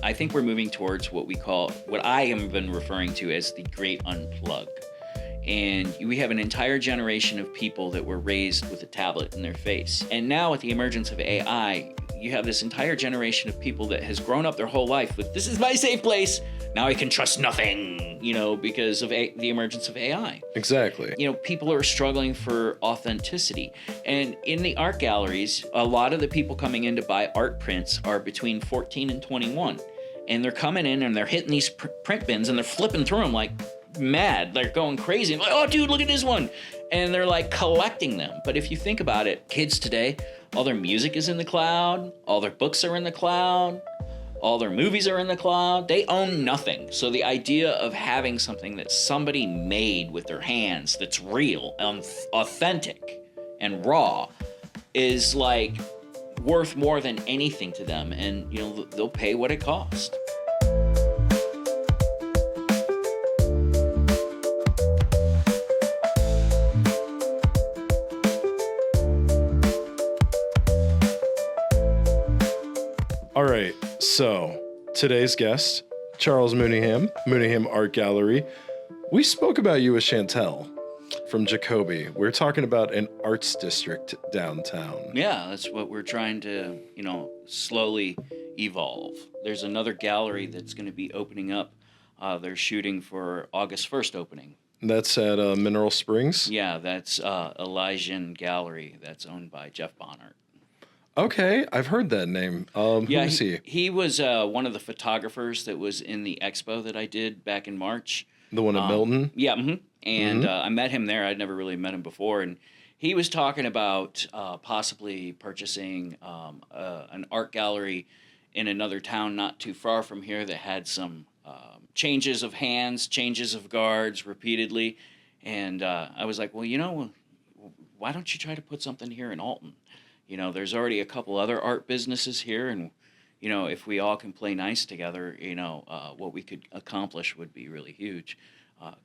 I think we're moving towards what I have been referring to as the great unplug. And we have an entire generation of people that were raised with a tablet in their face. And now with the emergence of AI, you have this entire generation of people that has grown up their whole life with, this is my safe place, now I can trust nothing, because of the emergence of AI. Exactly. People are struggling for authenticity. And in the art galleries, a lot of the people coming in to buy art prints are between 14 and 21. And they're coming in and they're hitting these print bins and they're flipping through them like mad. They're going crazy. Like, oh, dude, look at this one. And they're like collecting them. But if you think about it, kids today, all their music is in the cloud. All their books are in the cloud. All their movies are in the cloud. They own nothing. So the idea of having something that somebody made with their hands that's real, authentic, and raw is like worth more than anything to them. And, they'll pay what it costs. All right, so today's guest, Charles Mooneyham, Mooneyham Art Gallery. We spoke about you with Chantel from Jacoby. We're talking about an arts district downtown. Yeah, that's what we're trying to, slowly evolve. There's another gallery that's going to be opening up. They're shooting for August 1st opening. That's at Mineral Springs? Yeah, that's Elysian Gallery that's owned by Jeff Bonnert. Okay, I've heard that name. Who is he? He was one of the photographers that was in the expo that I did back in March. The one at Milton? Yeah, and I met him there. I'd never really met him before, and he was talking about possibly purchasing an art gallery in another town not too far from here that had some changes of hands, changes of guards repeatedly, and I was like, well, why don't you try to put something here in Alton? There's already a couple other art businesses here, and, if we all can play nice together, what we could accomplish would be really huge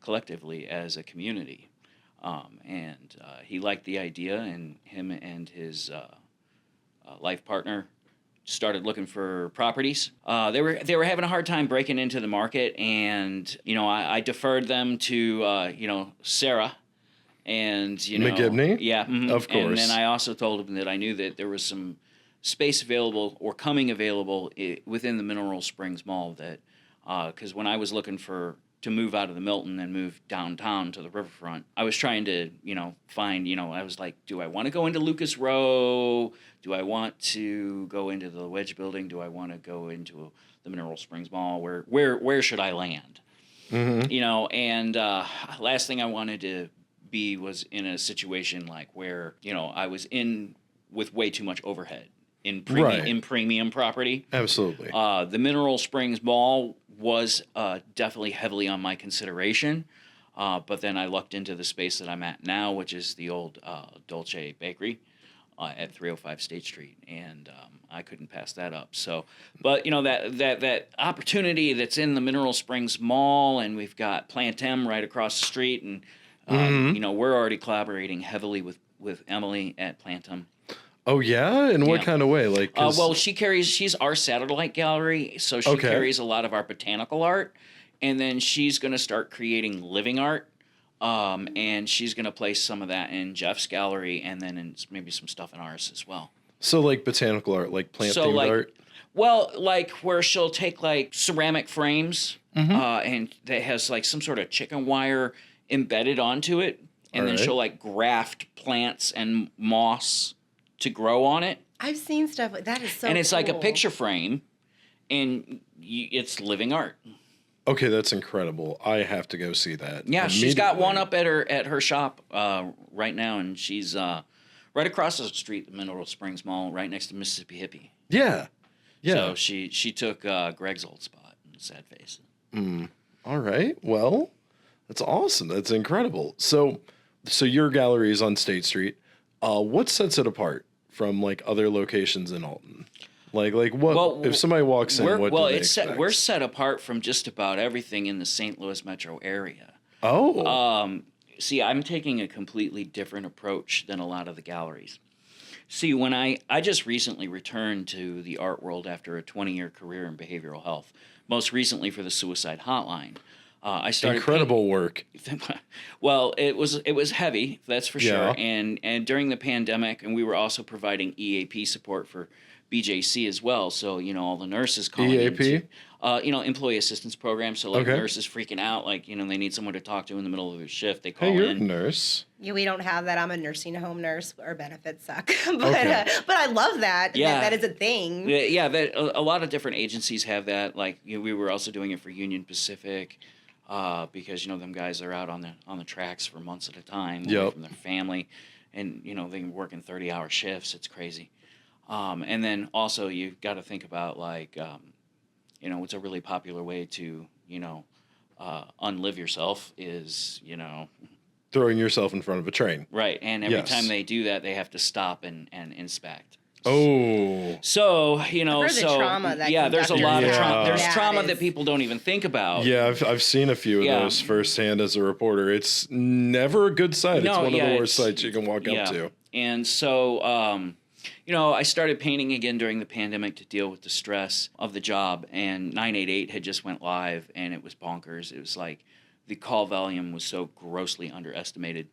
collectively as a community. And he liked the idea, and him and his life partner started looking for properties. They were having a hard time breaking into the market, and, I deferred them to, Sarah. And, McGibney? Yeah. Of course. And then I also told him that I knew that there was some space available or coming available within the Mineral Springs Mall that, because when I was looking to move out of the Milton and move downtown to the riverfront, I was trying to, find, I was like, do I want to go into Lucas Row? Do I want to go into the Wedge Building? Do I want to go into the Mineral Springs Mall? Where should I land? Mm-hmm. And last thing I wanted to was in a situation like where, I was in with way too much overhead in premium property. Absolutely. The Mineral Springs Mall was definitely heavily on my consideration, but then I lucked into the space that I'm at now, which is the old Dolce Bakery at 305 State Street, and I couldn't pass that up. So, but that opportunity that's in the Mineral Springs Mall, and we've got Plant M right across the street, and we're already collaborating heavily with Emily at Plantum. Oh, yeah? In what kind of way? Well, she's our satellite gallery, so she carries a lot of our botanical art, and then she's going to start creating living art, and she's going to place some of that in Jeff's gallery, and then maybe some stuff in ours as well. So, botanical art, plant-themed art? Well, where she'll take, ceramic frames, and that has, some sort of chicken wire embedded onto it, and then she'll graft plants and moss to grow on it. I've seen stuff like that. Is so and it's cool. like a picture frame, and it's living art. Okay, that's incredible. I have to go see that. Yeah, she's got one up at her shop right now, and she's right across the street, the Mineral Springs Mall, right next to Mississippi Hippie. Yeah. So she took Greg's old spot in Sad Face. All right. Well, that's awesome. That's incredible. So your gallery is on State Street. What sets it apart from other locations in Alton? What? Well, if somebody walks in, what do they expect? We're set apart from just about everything in the St. Louis metro area. Oh. See, I'm taking a completely different approach than a lot of the galleries. See, when I just recently returned to the art world after a 20-year career in behavioral health, most recently for the Suicide Hotline. I started Incredible work. Well, it was heavy, that's for Yeah. sure. And during the pandemic, and we were also providing EAP support for BJC as well. So all the nurses calling EAP? into, employee assistance program. So like Okay. nurses freaking out, like they need someone to talk to in the middle of their shift. They call Hey, you're a in. nurse. Yeah, we don't have that. I'm a nursing home nurse. Our benefits suck, but Okay. but I love that. Yeah. That is a thing. Yeah, that a lot of different agencies have that. Like we were also doing it for Union Pacific, because them guys are out on the tracks for months at a time, away Yep. from their family, and they can work in 30-hour shifts. It's crazy. And then also you've got to think about like, what's a really popular way to unlive yourself is Throwing yourself in front of a train. right. And every Yes. time they do that, they have to stop and inspect. Oh. So I've heard the trauma that yeah, comes there's a after lot of that. trauma. There's That trauma is- that people don't even think about. Yeah, I've seen a few of Yeah. those firsthand as a reporter. It's never a good sight. It's No, one yeah, of the worst it's- sights you can walk up to. And so, I started painting again during the pandemic to deal with the stress of the job. And 988 had just went live, and it was bonkers. It was like the call volume was so grossly underestimated.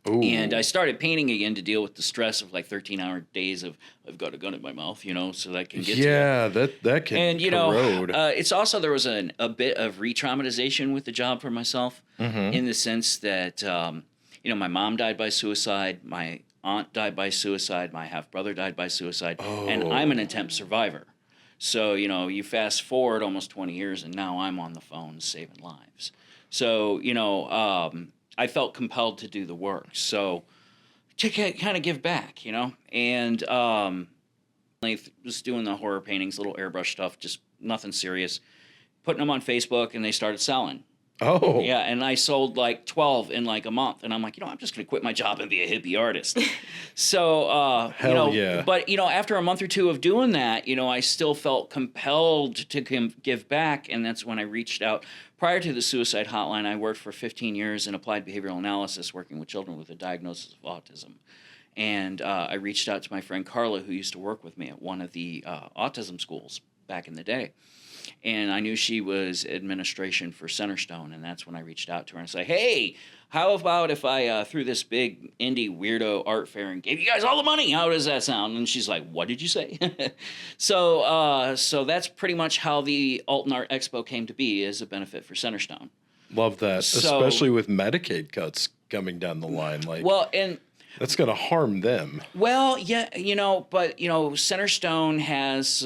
Ooh. And I started painting again to deal with the stress of like 13-hour days of I've got a gun in my mouth, so that I can get to it. Yeah, that can And corrode. it's also there was a bit of re-traumatization with the job for myself, in the sense that my mom died by suicide, my aunt died by suicide, my half brother died by suicide, and I'm an attempt survivor. So you fast forward almost 20 years, and now I'm on the phone saving lives. So I felt compelled to do the work. So to kind of give back, and I was doing the horror paintings, little airbrush stuff, just nothing serious, putting them on Facebook, and they started selling. Oh. Yeah, and I sold like 12 in like a month, and I'm like, I'm just gonna quit my job and be a hippie artist. So, Hell yeah. But after a month or two of doing that, I still felt compelled to give back, and that's when I reached out. Prior to the Suicide Hotline, I worked for 15 years in applied behavioral analysis, working with children with a diagnosis of autism. And I reached out to my friend Carla, who used to work with me at one of the autism schools back in the day. And I knew she was administration for Centerstone, and that's when I reached out to her and said, hey, how about if I threw this big indie weirdo art fair and gave you guys all the money? How does that sound? And she's like, what did you say? So that's pretty much how the Alton Art Expo came to be, as a benefit for Centerstone. Love that. So- Especially with Medicaid cuts coming down the line. Like, Well, and that's going to harm them. Well, yeah, but Centerstone has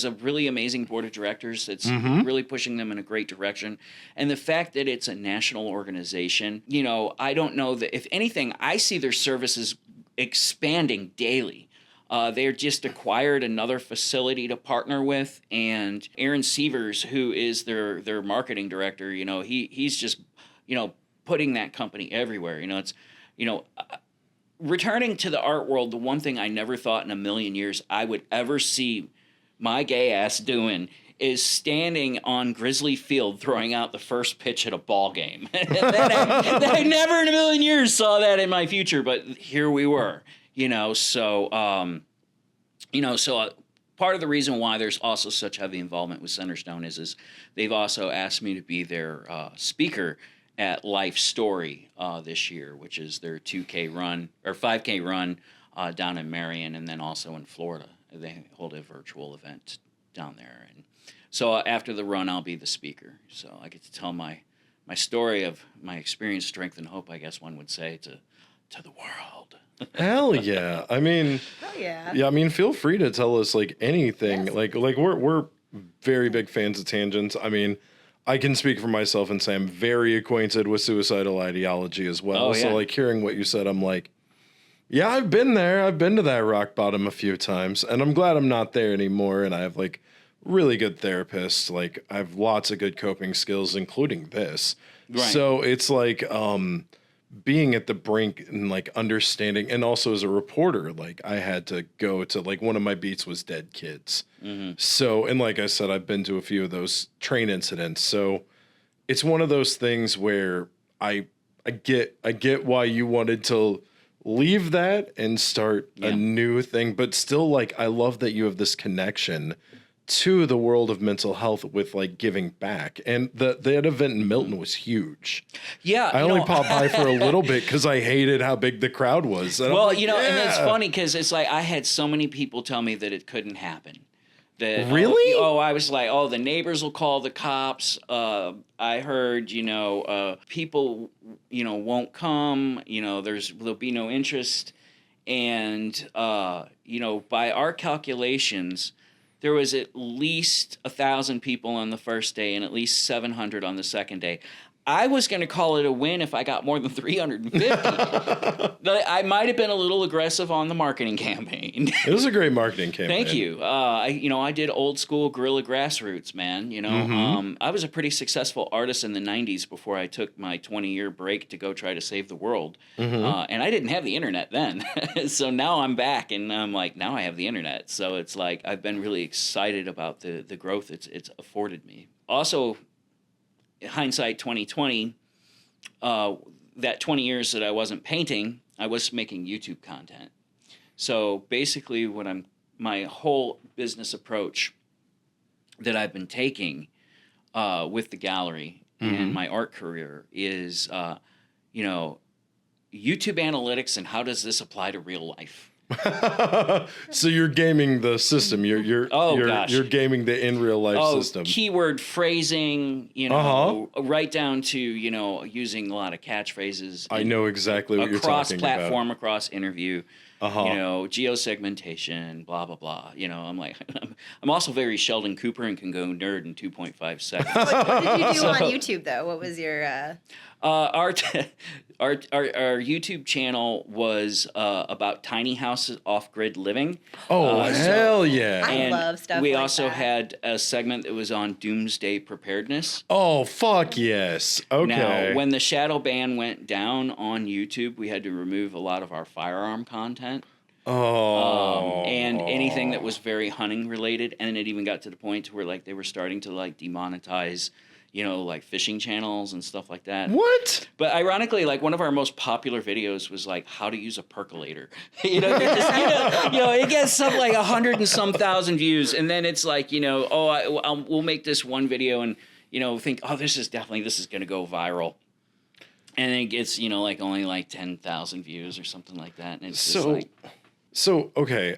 a really amazing board of directors that's really pushing them in a great direction, and the fact that it's a national organization, I don't know that, if anything, I see their services expanding daily. They're just acquired another facility to partner with, and Aaron Sievers, who is their marketing director, he's just putting that company everywhere. Returning to the art world, the one thing I never thought in a million years I would ever see my gay ass doing is standing on Grizzly Field throwing out the first pitch at a ball game. that I never in a million years saw that in my future, but here we were, so part of the reason why there's also such heavy involvement with Centerstone is they've also asked me to be their speaker at Life Story this year, which is their 2K run or 5K run down in Marion, and then also in Florida. They hold a virtual event down there, and so after the run, I'll be the speaker. So I get to tell my story of my experience, strength, and hope, I guess one would say, to the world. Hell yeah. I mean, Oh yeah. yeah, I mean, feel free to tell us like anything. Yes. Like we're very big fans of tangents. I mean, I can speak for myself and say I'm very acquainted with suicidal ideology as well. Oh, yeah. So like hearing what you said, I'm like, yeah, I've been there. I've been to that rock bottom a few times, and I'm glad I'm not there anymore. And I have like really good therapists. Like I have lots of good coping skills, including this. Right. So it's like being at the brink and like understanding, and also as a reporter, like I had to go to, like, one of my beats was dead kids. So, and like I said, I've been to a few of those train incidents. So it's one of those things where I get why you wanted to leave that and start a new thing. But still, like, I love that you have this connection to the world of mental health with like giving back. And that event in Milton was huge. Yeah. I only popped by for a little bit because I hated how big the crowd was. And well, like, and it's funny because it's like I had so many people tell me that it couldn't happen. That, really? I was like, the neighbors will call the cops. I heard, people, won't come. There'll be no interest. And, by our calculations, there was at least 1,000 people on the first day and at least 700 on the second day. I was going to call it a win if I got more than 350. I might have been a little aggressive on the marketing campaign. It was a great marketing campaign. Thank you. I did old school guerrilla grassroots, man. I was a pretty successful artist in the 90s before I took my 20-year break to go try to save the world. And I didn't have the internet then. So now I'm back and I'm like, now I have the internet. So it's like I've been really excited about the growth it's afforded me. Also, hindsight 2020, that 20 years that I wasn't painting, I was making YouTube content. So basically my whole business approach that I've been taking with the gallery and my art career is, YouTube analytics and how does this apply to real life? So you're gaming the system. You're gaming the in real life system. Keyword phrasing, right down to using a lot of catchphrases. I know exactly what you're talking about. Across platform, across interview. Geosegmentation, blah blah blah. I'm like, I'm also very Sheldon Cooper and can go nerd in 2.5 seconds. What did you do on YouTube though? What was your? Our YouTube channel was about tiny houses, off-grid living. Hell yeah! I love stuff. We like also that. had a segment that was on doomsday preparedness. Oh fuck yes! Okay. Now, when the shadow ban went down on YouTube, we had to remove a lot of our firearm content. And anything that was very hunting related, and it even got to the point to where like they were starting to like demonetize. Like fishing channels and stuff like that. What? But ironically, like one of our most popular videos was like how to use a percolator. It gets something like 100 and some thousand views, and then it's like we'll make this one video and think this is going to go viral, and then it gets like only like 10,000 views or something like that, and it's just like okay,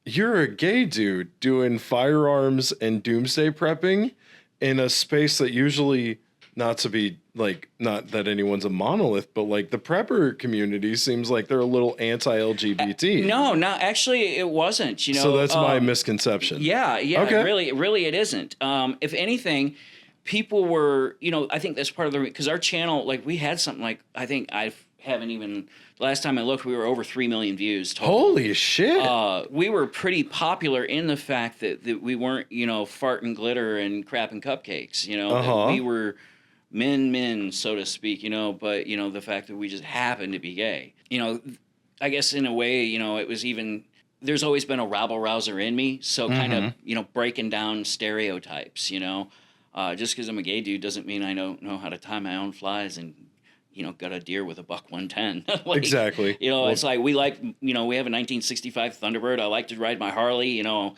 you're a gay dude doing firearms and doomsday prepping in a space that usually, not to be like, not that anyone's a monolith, but like the prepper community seems like they're a little anti-LGBT. No, actually it wasn't, So that's my misconception. Yeah, okay. really it isn't. If anything, people were, I think that's part of because our channel, like we had something like, I think last time I looked, we were over 3 million views total. Holy shit. We were pretty popular in the fact that we weren't, fart and glitter and crap and cupcakes, that we were men, so to speak, but, the fact that we just happened to be gay. I guess in a way, it was even, there's always been a rabble-rouser in me, so kind of, breaking down stereotypes, just because I'm a gay dude doesn't mean I don't know how to tie my own flies and got a deer with a buck 110. Exactly. It's like we have a 1965 Thunderbird. I like to ride my Harley, You got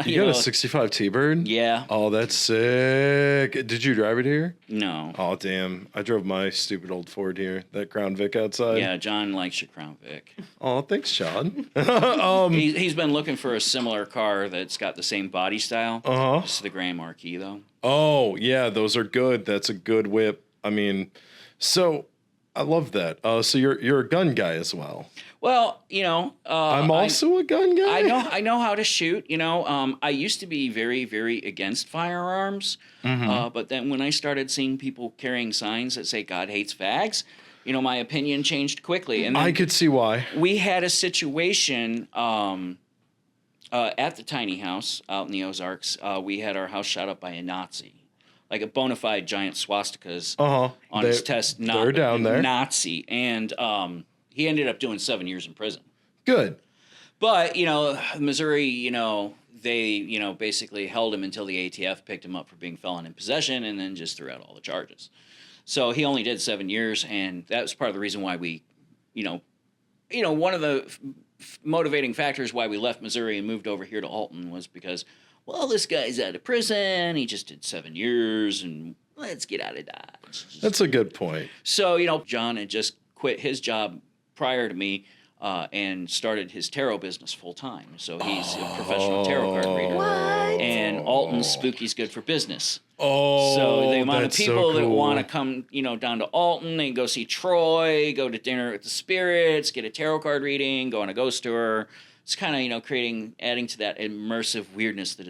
a 65 T-Bird? Yeah. Oh, that's sick. Did you drive it here? No. Oh, damn. I drove my stupid old Ford here, that Crown Vic outside. Yeah, John likes your Crown Vic. Oh, thanks, John. He's been looking for a similar car that's got the same body style. It's the Grand Marquis, though. Oh, yeah, those are good. That's a good whip. I mean, so I love that. So you're a gun guy as well. Well, I'm also a gun guy. I know how to shoot. I used to be very, very against firearms, but then when I started seeing people carrying signs that say "God hates fags," my opinion changed quickly. And then I could see why. We had a situation at the tiny house out in the Ozarks. We had our house shot up by a Nazi. Like a bona fide giant swastikas on his test. They're down there. Nazi. And he ended up doing 7 years in prison. Good. But, Missouri, they, basically held him until the ATF picked him up for being felon in possession and then just threw out all the charges. So he only did 7 years, and that was part of the reason why we, one of the motivating factors why we left Missouri and moved over here to Alton was because, well, this guy's out of prison. He just did 7 years, and let's get out of Dodge. That's a good point. So, John had just quit his job prior to me and started his tarot business full time. So he's a professional tarot card reader. What? And Alton's Spooky's good for business. Oh, so the amount of that's people so that cool. want to come, down to Alton, they can go see Troy, go to dinner with the spirits, get a tarot card reading, go on a ghost tour. It's kind of, adding to that immersive weirdness that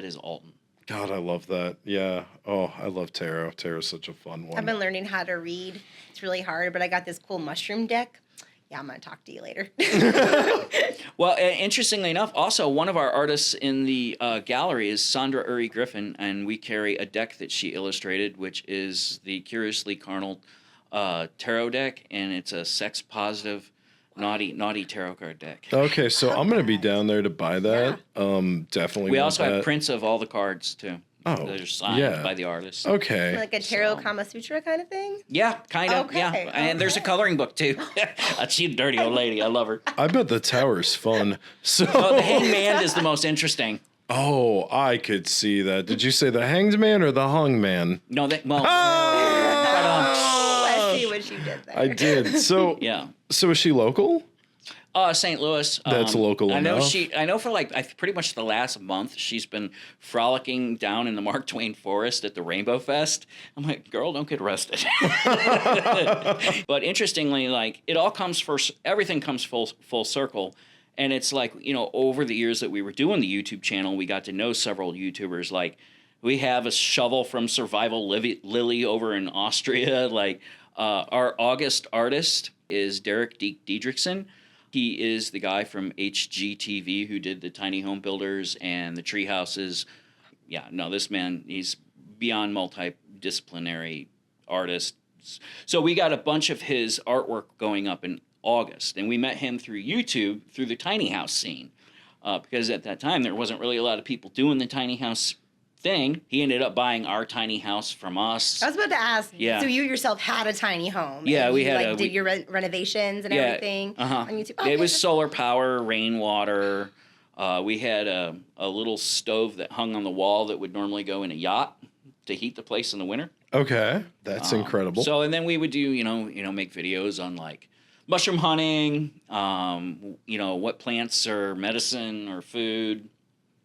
is Alton. God, I love that. Yeah. Oh, I love tarot. Tarot's such a fun one. I've been learning how to read. It's really hard, but I got this cool mushroom deck. Yeah, I'm going to talk to you later. Well, interestingly enough, also one of our artists in the gallery is Sandra Uri Griffin, and we carry a deck that she illustrated, which is the Curiously Carnal tarot deck, and it's a sex-positive, naughty tarot card deck. Okay, so I'm going to be down there to buy that. Definitely. We want also that. have prints of all the cards, too. Oh, they're signed yeah. by the artist. Okay. Like a tarot Kama Sutra kind of thing? Yeah, kind of. Okay, Yeah, and there's a coloring book, too. She's a dirty old lady. I love her. I bet the tower's fun. So. Oh, the hangman is the most interesting. Oh, I could see that. Did you say the hanged man or the hung man? No, Oh, I see what you did there. I did. So yeah. So is she local? St. Louis. That's local I know enough. I know for pretty much the last month she's been frolicking down in the Mark Twain Forest at the Rainbow Fest. I'm like, girl, don't get arrested. But interestingly, it all comes everything comes full circle. And it's over the years that we were doing the YouTube channel, we got to know several YouTubers. Like, we have a shovel from Survival Lily over in Austria. Our August artist is Derek Diedrichsen. He is the guy from HGTV who did the tiny home builders and the tree houses. Yeah, no, this man, he's beyond multidisciplinary artist. So we got a bunch of his artwork going up in August, and we met him through YouTube, through the tiny house scene, because at that time there wasn't really a lot of people doing the tiny house thing. He ended up buying our tiny house from us. I was about to ask. Yeah. So you yourself had a tiny home. Yeah, and we you, had did your renovations and everything on YouTube. It was solar power, rainwater. We had a little stove that hung on the wall that would normally go in a yacht to heat the place in the winter. Okay, that's incredible. So, and then we would do, make videos on mushroom hunting, what plants are medicine or food,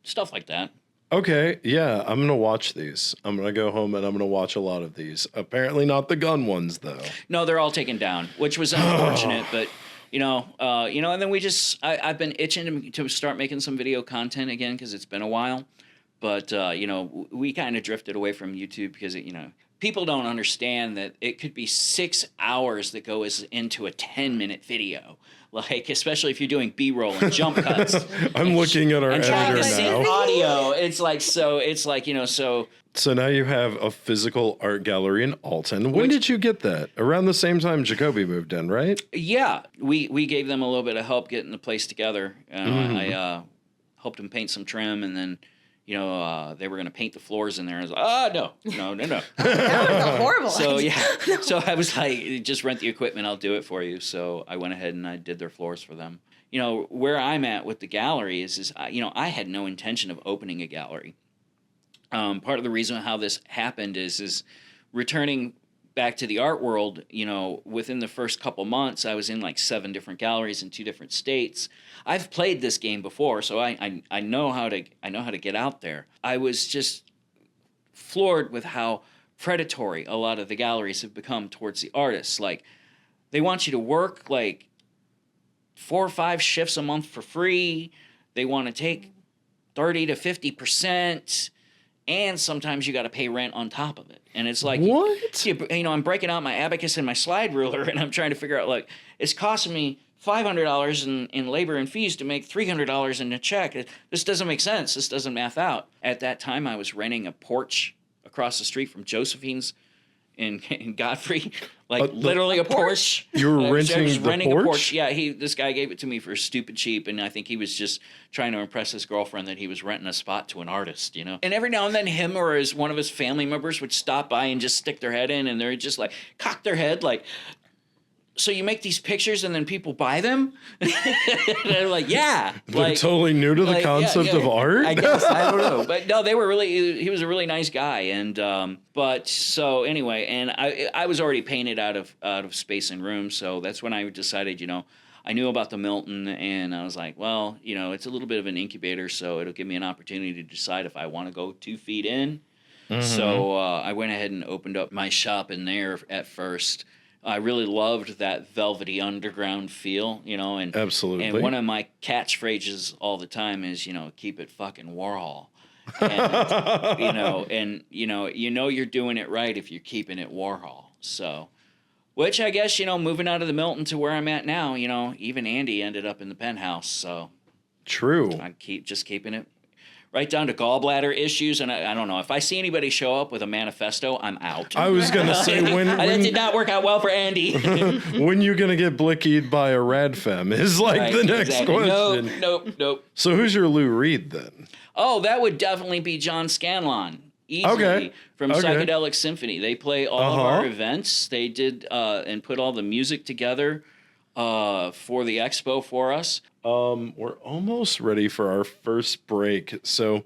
stuff like that. Okay, yeah, I'm going to watch these. I'm going to go home and I'm going to watch a lot of these. Apparently not the gun ones, though. No, they're all taken down, which was unfortunate, but, and then I've been itching to start making some video content again because it's been a while. But, we kind of drifted away from YouTube because, people don't understand that it could be 6 hours that goes into a 10-minute video. Especially if you're doing B-roll and jump cuts. I'm looking at our and trying editor to sync now. audio. So. So now you have a physical art gallery in Alton. When did you get that? Around the same time Jacoby moved in, right? Yeah, we gave them a little bit of help getting the place together. I helped them paint some trim, and then they were going to paint the floors in there. I was like, no. That was a horrible So idea. yeah, so I was like, just rent the equipment, I'll do it for you. So I went ahead and I did their floors for them. Where I'm at with the gallery is I had no intention of opening a gallery. Part of the reason how this happened is returning back to the art world. Within the first couple months, I was in 7 different galleries in 2 different states. I've played this game before, so I know how to get out there. I was just floored with how predatory a lot of the galleries have become towards the artists. They want you to work 4 or 5 shifts a month for free. They want to take 30 to 50%. And sometimes you got to pay rent on top of it. And it's like, what? I'm breaking out my abacus and my slide ruler, and I'm trying to figure out, it's costing me $500 in labor and fees to make $300 in a check. This doesn't make sense. This doesn't math out. At that time, I was renting a porch across the street from Josephine's in Godfrey, literally a porch. You were renting the porch? A porch. Yeah, this guy gave it to me for stupid cheap, and I think he was just trying to impress his girlfriend that he was renting a spot to an artist, And every now and then, him or one of his family members would stop by and just stick their head in, and they're just cock their head, so you make these pictures and then people buy them? And I'm like, yeah. They're totally new to the concept of art? I guess, I don't know. But no, he was a really nice guy. And, but so anyway, and I was already painted out of space and room. So that's when I decided, I knew about the Milton and I was like, well, it's a little bit of an incubator. So it'll give me an opportunity to decide if I want to go 2 feet in. Mm-hmm. So I went ahead and opened up my shop in there at first. I really loved that velvety underground feel, and absolutely. And one of my catchphrases all the time is, keep it fucking Warhol. And, you're doing it right if you're keeping it Warhol. So, which I guess, moving out of the Milton to where I'm at now, even Andy ended up in the penthouse. So true. I keep keeping it. Right down to gallbladder issues, and I don't know. If I see anybody show up with a manifesto, I'm out. I was going to say, that did not work out well for Andy. When you going to get blickied by a radfem is the next question. Nope. So who's your Lou Reed then? Oh, that would definitely be John Scanlon. Easily, from Psychedelic Symphony. They play all of our events. They did and put all the music together for the expo for us. We're almost ready for our first break. So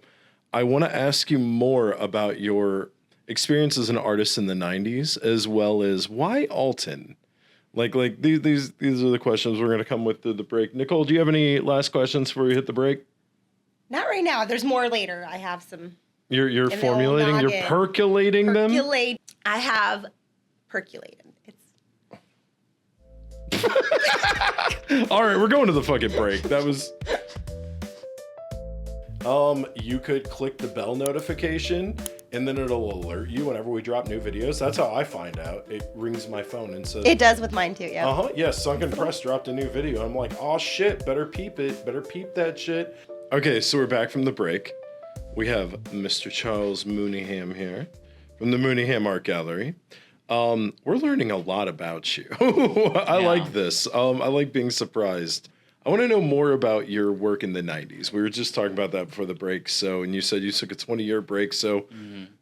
I want to ask you more about your experience as an artist in the 90s, as well as why Alton? Like these are the questions we're going to come with the break. Nicole, do you have any last questions before we hit the break? Not right now. There's more later. I have some. You're formulating, you're percolating them? I have percolated. All right, we're going to the fucking break. That was... you could click the bell notification, and then it'll alert you whenever we drop new videos. That's how I find out. It rings my phone and says... It does with mine, too, yeah. Yeah, Sunken Press dropped a new video. I'm like, oh, shit, better peep it. Better peep that shit. Okay, so we're back from the break. We have Mr. Charles Mooneyham here from the Mooneyham Art Gallery. We're learning a lot about you. I like this. I like being surprised. I want to know more about your work in the 90s. We were just talking about that before the break. And you said you took a 20-year break. So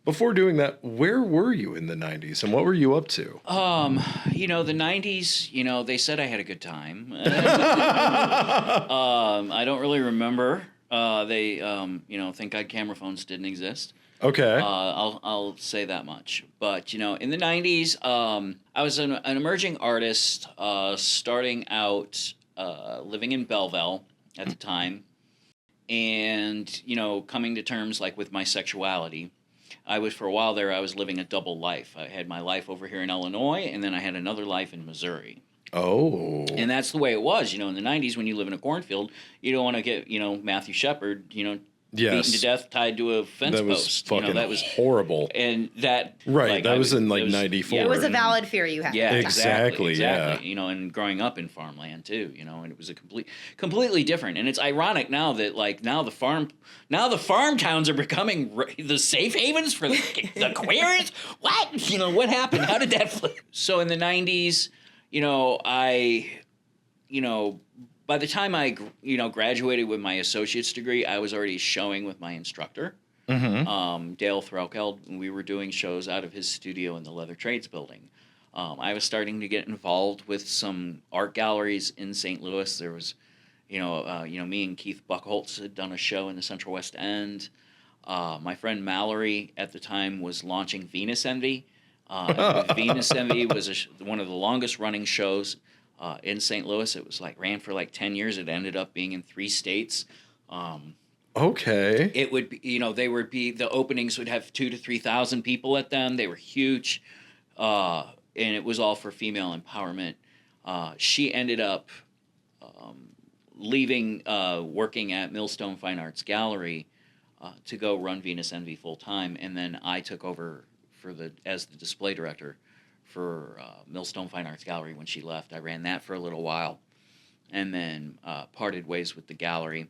before doing that, where were you in the 90s and what were you up to? The 90s, they said I had a good time. I don't really remember. They think God camera phones didn't exist. Okay. I'll say that much. But, in the 90s, I was an emerging artist starting out living in Belleville at the time and, coming to terms with my sexuality. For a while there, I was living a double life. I had my life over here in Illinois, and then I had another life in Missouri. Oh. And that's the way it was. In the 90s, when you live in a cornfield, you don't want to get, Matthew Shepard, beaten to death, tied to a fence post. That was horrible. And that... Right, that was in 94. Yeah, it was a valid fear you had. Yeah, exactly. Yeah. And growing up in farmland too, and it was a completely different. And it's ironic now that now the farm towns are becoming the safe havens for the queers. What? What happened? How did that flip? So in the 90s, by the time I, graduated with my associate's degree, I was already showing with my instructor, Dale Threlkeld, and we were doing shows out of his studio in the Leather Trades building. I was starting to get involved with some art galleries in St. Louis. There was, me and Keith Buckholtz had done a show in the Central West End. My friend Mallory at the time was launching Venus Envy. Venus Envy was one of the longest running shows in St. Louis. It was ran for 10 years. It ended up being in 3 states. Okay. It would be, the openings would have 2,000 to 3,000 people at them. They were huge. And it was all for female empowerment. She ended up leaving working at Millstone Fine Arts Gallery to go run Venus Envy full time. And then I took over as the display director for Millstone Fine Arts Gallery when she left. I ran that for a little while and then parted ways with the gallery.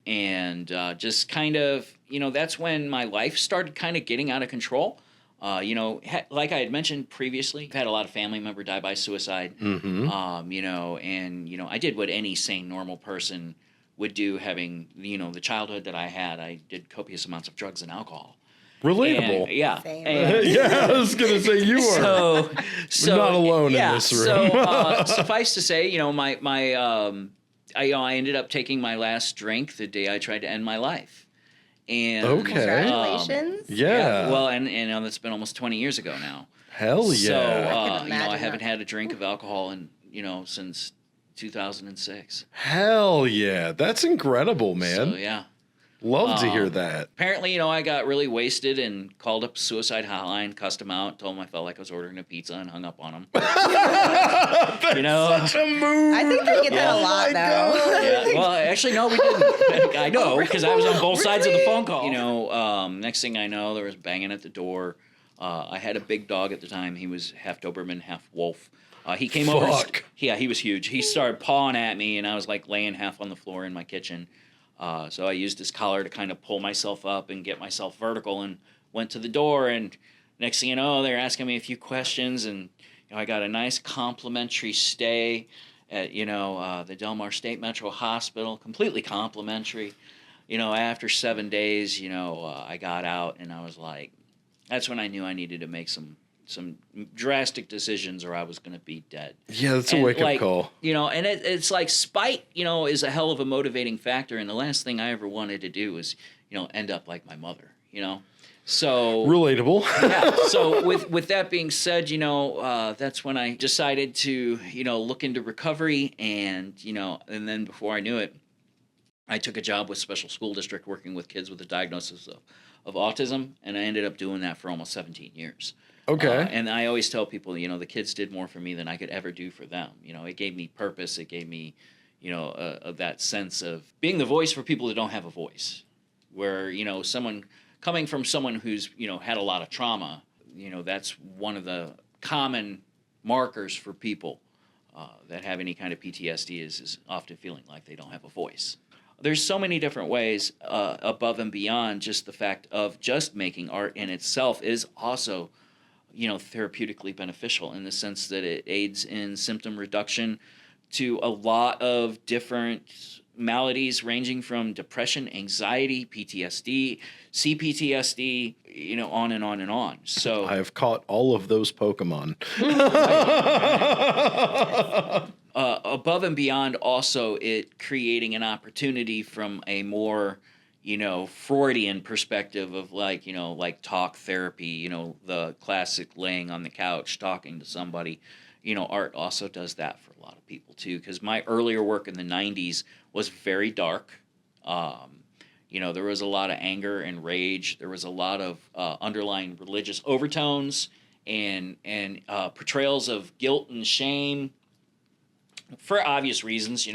And just kind of, that's when my life started kind of getting out of control. Like I had mentioned previously, I've had a lot of family member die by suicide. Mm-hmm. I did what any sane, normal person would do having, the childhood that I had. I did copious amounts of drugs and alcohol. Relatable. And, yeah. Same. And, Yeah, I was gonna say you are. so not alone yeah, in this room. So suffice to say, I ended up taking my last drink the day I tried to end my life. And Okay. Congratulations. Yeah. well, and that's been almost 20 years ago now. Hell So yeah. can I imagine haven't that. had a drink of alcohol since 2006. Hell yeah. That's incredible, man. So yeah. Love to hear that. Apparently, I got really wasted and called up suicide hotline, cussed them out, told them I felt like I was ordering a pizza, and hung up on them. Such a move. I think they get that a lot, though. Yeah. Well, actually, no, we didn't. I know, because I was on both sides of the phone call. Next thing I know, there was banging at the door. I had a big dog at the time. He was half Doberman, half wolf. He came over. Yeah, he was huge. He started pawing at me, and I was like laying half on the floor in my kitchen. So I used his collar to kind of pull myself up and get myself vertical, and went to the door. And next thing you know, they're asking me a few questions, and I got a nice complimentary stay at the Del Mar State Metro Hospital, completely complimentary. After 7 days, I got out, and I was like, that's when I knew I needed to make some drastic decisions, or I was going to be dead. Yeah, that's a wake-up call. And it's like spite, is a hell of a motivating factor. And the last thing I ever wanted to do was, end up like my mother, So Relatable. yeah. So with that being said, that's when I decided to, look into recovery, and then before I knew it, I took a job with special school district working with kids with a diagnosis of autism, and I ended up doing that for almost 17 years. Okay. And I always tell people, the kids did more for me than I could ever do for them. It gave me purpose. It gave me, that sense of being the voice for people that don't have a voice. Where, someone coming from someone who's, had a lot of trauma, that's one of the common markers for people that have any kind of PTSD is often feeling like they don't have a voice. There's so many different ways above and beyond just the fact of just making art in itself is also therapeutically beneficial in the sense that it aids in symptom reduction to a lot of different maladies ranging from depression, anxiety, PTSD, CPTSD, on and on and on. So I have caught all of those Pokemon. Above and beyond also it creating an opportunity from a more Freudian perspective of like talk therapy, the classic laying on the couch talking to somebody. Art also does that for a lot of people too, because my earlier work in the 90s was very dark. There was a lot of anger and rage. There was a lot of underlying religious overtones and portrayals of guilt and shame for obvious reasons,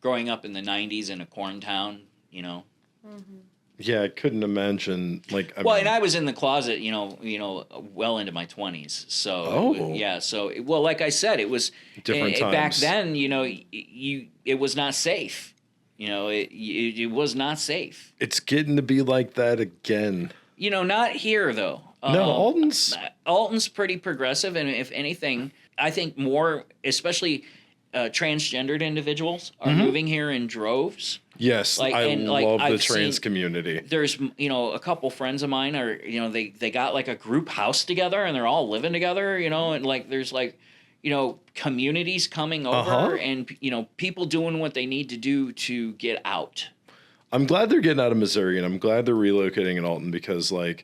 growing up in the 90s in a corn town, Mm-hmm. Yeah, I couldn't imagine. And I was in the closet, well into my 20s. So yeah, so like I said, it was different times back then. It was not safe. It was not safe. It's getting to be like that again. Not here though. No, Alton's pretty progressive, and if anything, I think more, especially transgendered individuals, are moving here in droves. Yes, I love the trans community. There's, a couple friends of mine are, they got like a group house together and they're all living together, and there's communities coming over and, people doing what they need to do to get out. I'm glad they're getting out of Missouri, and I'm glad they're relocating in Alton because, I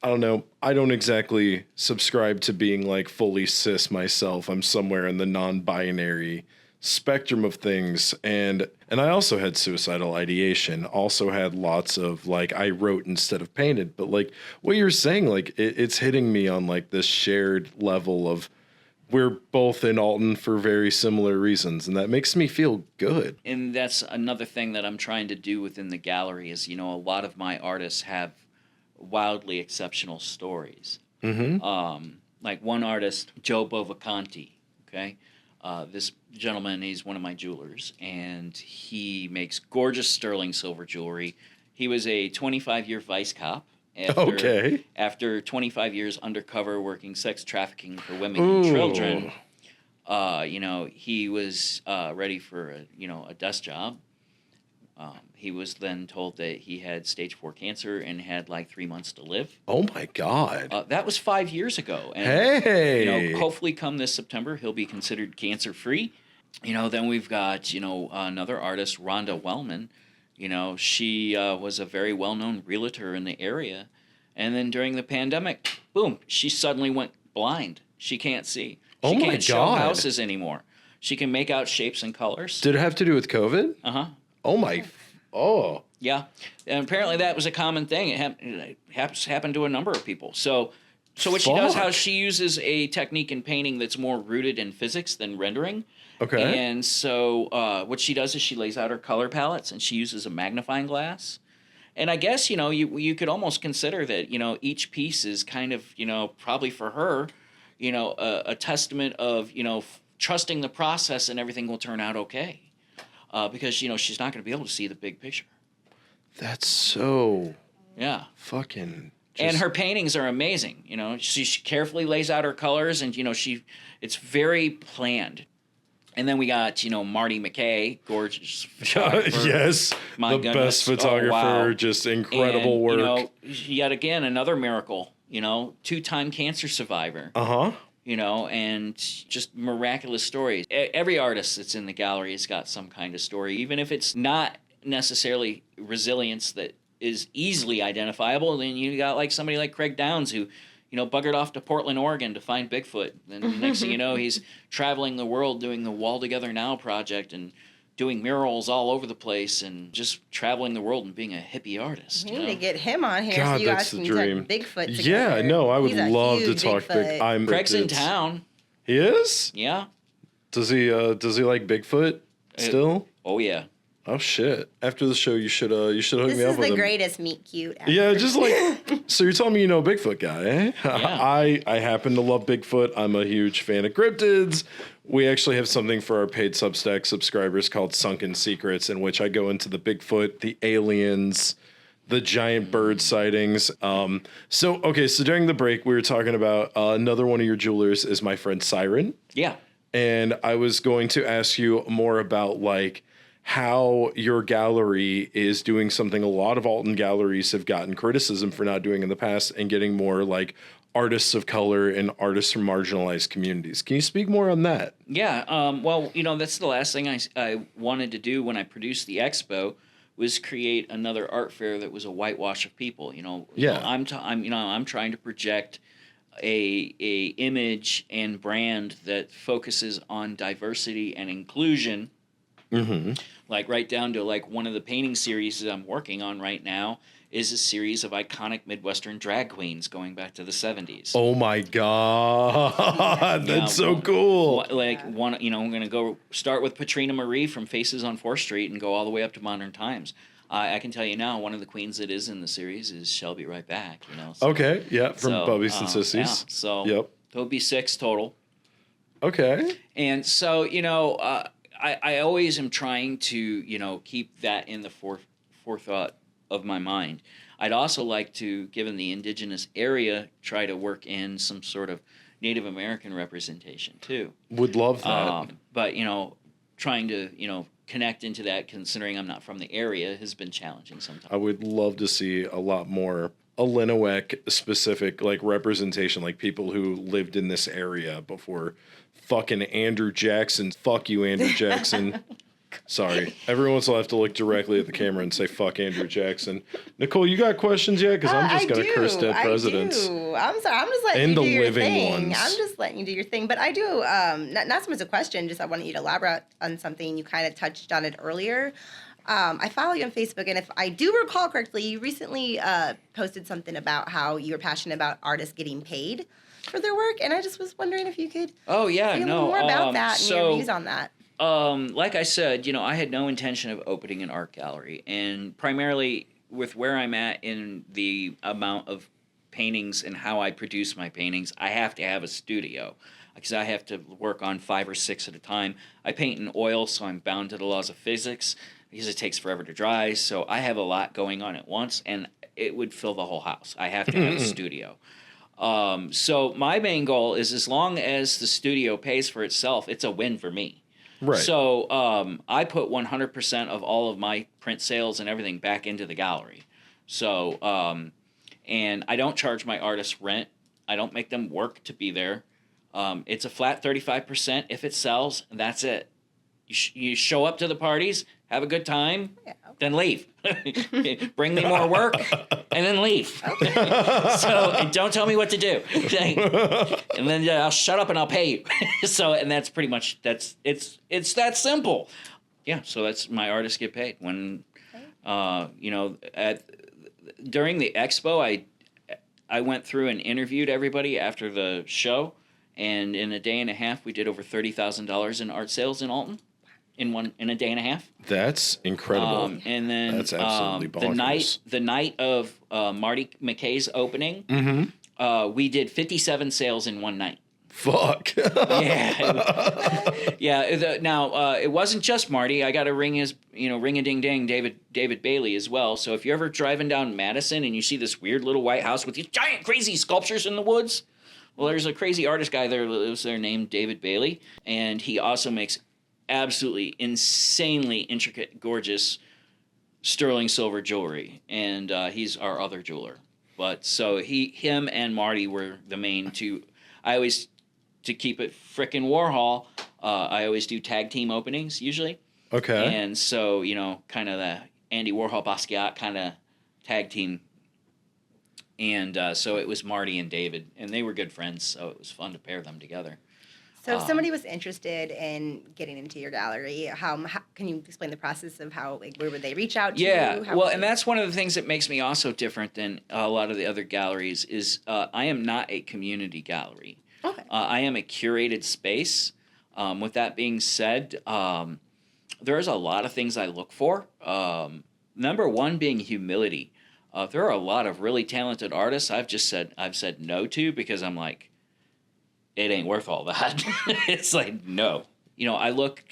don't know, I don't exactly subscribe to being fully cis myself. I'm somewhere in the non-binary spectrum of things, and I also had suicidal ideation, also had lots of I wrote instead of painted, but what you're saying, it's hitting me on this shared level of we're both in Alton for very similar reasons, and that makes me feel good. And that's another thing that I'm trying to do within the gallery is, a lot of my artists have wildly exceptional stories. Like one artist, Joe Bovacanti, okay? This gentleman, he's one of my jewelers, and he makes gorgeous sterling silver jewelry. He was a 25-year vice cop. After 25 years undercover working sex trafficking for women and children, he was ready for a desk job. He was then told that he had stage 4 cancer and had like 3 months to live. Oh my God. That was 5 years ago. And, Hey. hopefully come this September, he'll be considered cancer-free. Then we've got, another artist, Rhonda Wellman. She was a very well-known realtor in the area. And then during the pandemic, boom, she suddenly went blind. She can't see. She can't show houses anymore. She can make out shapes and colors. Did it have to do with COVID? Uh-huh. Oh my. Oh. Yeah. And apparently that was a common thing. It happened to a number of people. So what she does, how she uses a technique in painting that's more rooted in physics than rendering. Okay. And so what she does is she lays out her color palettes and she uses a magnifying glass. And I guess, you could almost consider that, each piece is kind of, probably for her, a testament of, trusting the process and everything will turn out okay. Because, she's not going to be able to see the big picture. That's so fucking... And her paintings are amazing. She carefully lays out her colors and, it's very planned. And then we got, Marty McKay, gorgeous photographer. Yes, My the goodness. best photographer, wow. Just incredible work. Yet again, another miracle, 2-time cancer survivor. Uh-huh. And just miraculous stories. Every artist that's in the gallery has got some kind of story, even if it's not necessarily resilience that is easily identifiable. Then you got like somebody like Craig Downs who, buggered off to Portland, Oregon to find Bigfoot. And the next thing you know, he's traveling the world doing the Wall Together Now project and doing murals all over the place and just traveling the world and being a hippie artist. We need to get him on here. God, so you that's guys the can dream. talk Bigfoot together. Yeah, no, I would He's a love to huge talk Bigfoot. Craig's in town. He is? Yeah. Does he like Bigfoot still? Oh yeah. Oh shit! After the show, you should hook This me up is with the him. greatest meet cute ever. Yeah, just like so. You're telling me you know Bigfoot guy, eh? Yeah. I happen to love Bigfoot. I'm a huge fan of cryptids. We actually have something for our paid Substack subscribers called Sunken Secrets, in which I go into the Bigfoot, the aliens, the giant bird sightings. So during the break, we were talking about another one of your jewelers is my friend Siren. Yeah. And I was going to ask you more about like how your gallery is doing something a lot of Alton galleries have gotten criticism for not doing in the past and getting more like artists of color and artists from marginalized communities. Can you speak more on that? Yeah. Well, that's the last thing I wanted to do when I produced the expo was create another art fair that was a whitewash of people. I'm trying to project a image and brand that focuses on diversity and inclusion. Mm-hmm. Like right down to like one of the painting series that I'm working on right now is a series of iconic Midwestern drag queens going back to the 70s. Oh my God, that's so cool. I'm going to go start with Patrina Marie from Faces on 4th Street and go all the way up to modern times. I can tell you now, one of the queens that is in the series is She'll Be Right Back. So, okay, yeah, from Bubbies and Sissies. Yeah, so yep. There'll be 6 total. Okay. And so, I always am trying to, keep that in the forethought of my mind. I'd also like to, given the indigenous area, try to work in some sort of Native American representation too. Would love that. But, trying to, connect into that, considering I'm not from the area, has been challenging sometimes. I would love to see a lot more Illinois specific like representation, like people who lived in this area before fucking Andrew Jackson. Fuck you, Andrew Jackson. Sorry. Every once in a while I have to look directly at the camera and say fuck Andrew Jackson. Nicole, you got questions yet? Because I'm just going to curse dead presidents. I do. I'm sorry. I'm just letting and you do your living thing. ones. I'm just letting you do your thing. But I do, not so much a question, just I wanted you to elaborate on something. You kind of touched on it earlier. I follow you on Facebook, and if I do recall correctly, you recently posted something about how you were passionate about artists getting paid for their work, and I just was wondering if you could say a little more about that and your views on that. Like I said, I had no intention of opening an art gallery, and primarily with where I'm at in the amount of paintings and how I produce my paintings, I have to have a studio because I have to work on 5 or 6 at a time. I paint in oil, so I'm bound to the laws of physics because it takes forever to dry. So I have a lot going on at once, and it would fill the whole house. I have to have a studio. So my main goal is as long as the studio pays for itself, it's a win for me. Right. So I put 100% of all of my print sales and everything back into the gallery. So, and I don't charge my artists rent. I don't make them work to be there. It's a flat 35%. If it sells, that's it. You show up to the parties, have a good time, then leave. Bring me more work, and then leave. So, and don't tell me what to do. And then I'll shut up and I'll pay you. So, and that's pretty much, it's that simple. Yeah, so that's, my artists get paid. When, during the expo, I went through and interviewed everybody after the show, and in a day and a half, we did over $30,000 in art sales in Alton. In a day and a half. That's incredible. And then that's absolutely bonkers. the night of Marty McKay's opening, we did 57 sales in one night. Fuck. Yeah. Now it wasn't just Marty. I got to ring a ding ding David Bailey as well. So if you're ever driving down Madison and you see this weird little white house with these giant crazy sculptures in the woods, well, there's a crazy artist guy there that lives there named David Bailey, and he also makes absolutely insanely intricate, gorgeous sterling silver jewelry, and he's our other jeweler. But so him and Marty were the main two. I always, to keep it frickin' Warhol, I always do tag team openings usually. Okay. And so, kind of the Andy Warhol Basquiat kind of tag team. And so it was Marty and David, and they were good friends, so it was fun to pair them together. So if somebody was interested in getting into your gallery, how can you explain the process of how, where would they reach out to you? Yeah, and that's one of the things that makes me also different than a lot of the other galleries is I am not a community gallery. Okay. I am a curated space. With that being said, there's a lot of things I look for. Number one being humility. There are a lot of really talented artists I've said no to because I'm like, it ain't worth all that. It's like, no. I look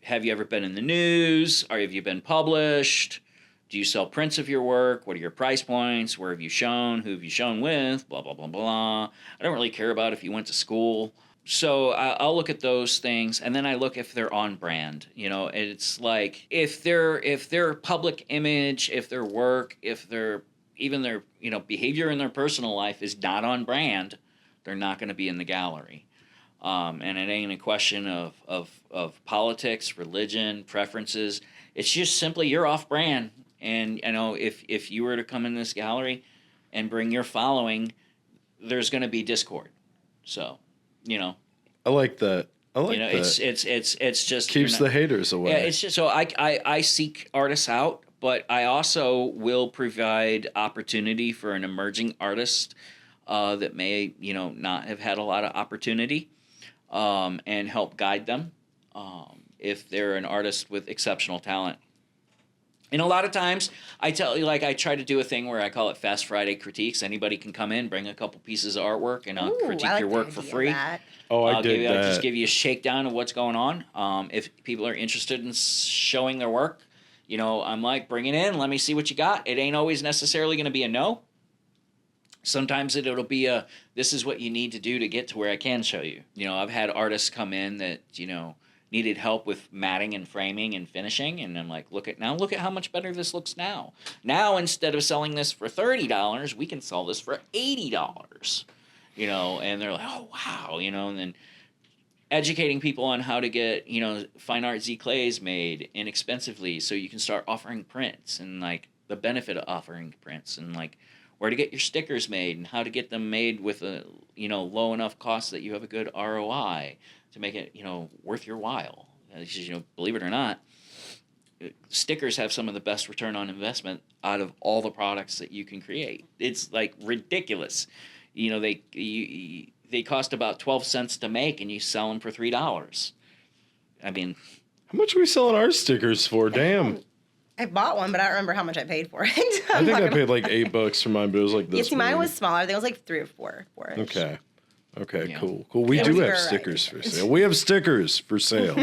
have you ever been in the news? Or have you been published? Do you sell prints of your work? What are your price points? Where have you shown? Who have you shown with? Blah, blah, blah, blah. I don't really care about if you went to school. So I'll look at those things, and then I look if they're on brand. It's like if their public image, if their work, if their behavior in their personal life is not on brand, they're not going to be in the gallery. And it ain't a question of politics, religion, preferences. It's just simply you're off brand. And if you were to come in this gallery and bring your following, there's going to be discord. So, I like that. that. It's just keeps the haters away. Yeah, it's just so I seek artists out, but I also will provide opportunity for an emerging artist that may, not have had a lot of opportunity, and help guide them if they're an artist with exceptional talent. And a lot of times, I try to do a thing where I call it Fast Friday Critiques. Anybody can come in, bring a couple pieces of artwork, and I'll critique your work for free. I'll just give you a shakedown of what's going on. If people are interested in showing their work, I'm like, bring it in. Let me see what you got. It ain't always necessarily going to be a no. Sometimes it'll be this is what you need to do to get to where I can show you. I've had artists come in that, needed help with matting and framing and finishing. And I'm like, look at how much better this looks now. Now, instead of selling this for $30, we can sell this for $80, and they're like, oh, wow, and then educating people on how to get, fine art Z clays made inexpensively so you can start offering prints and like the benefit of offering prints and like where to get your stickers made and how to get them made with a, low enough cost that you have a good ROI to make it, worth your while. Believe it or not, stickers have some of the best return on investment out of all the products that you can create. It's like ridiculous. They cost about 12 cents to make and you sell them for $3. I mean, how much are we selling our stickers for? Damn. I bought one, but I don't remember how much I paid for it. I think I paid like $8 for mine, but it was like this. Yeah, mine was smaller. I think it was like 3 or 4 for it. Okay, cool. We do have stickers for sale. We have stickers for sale.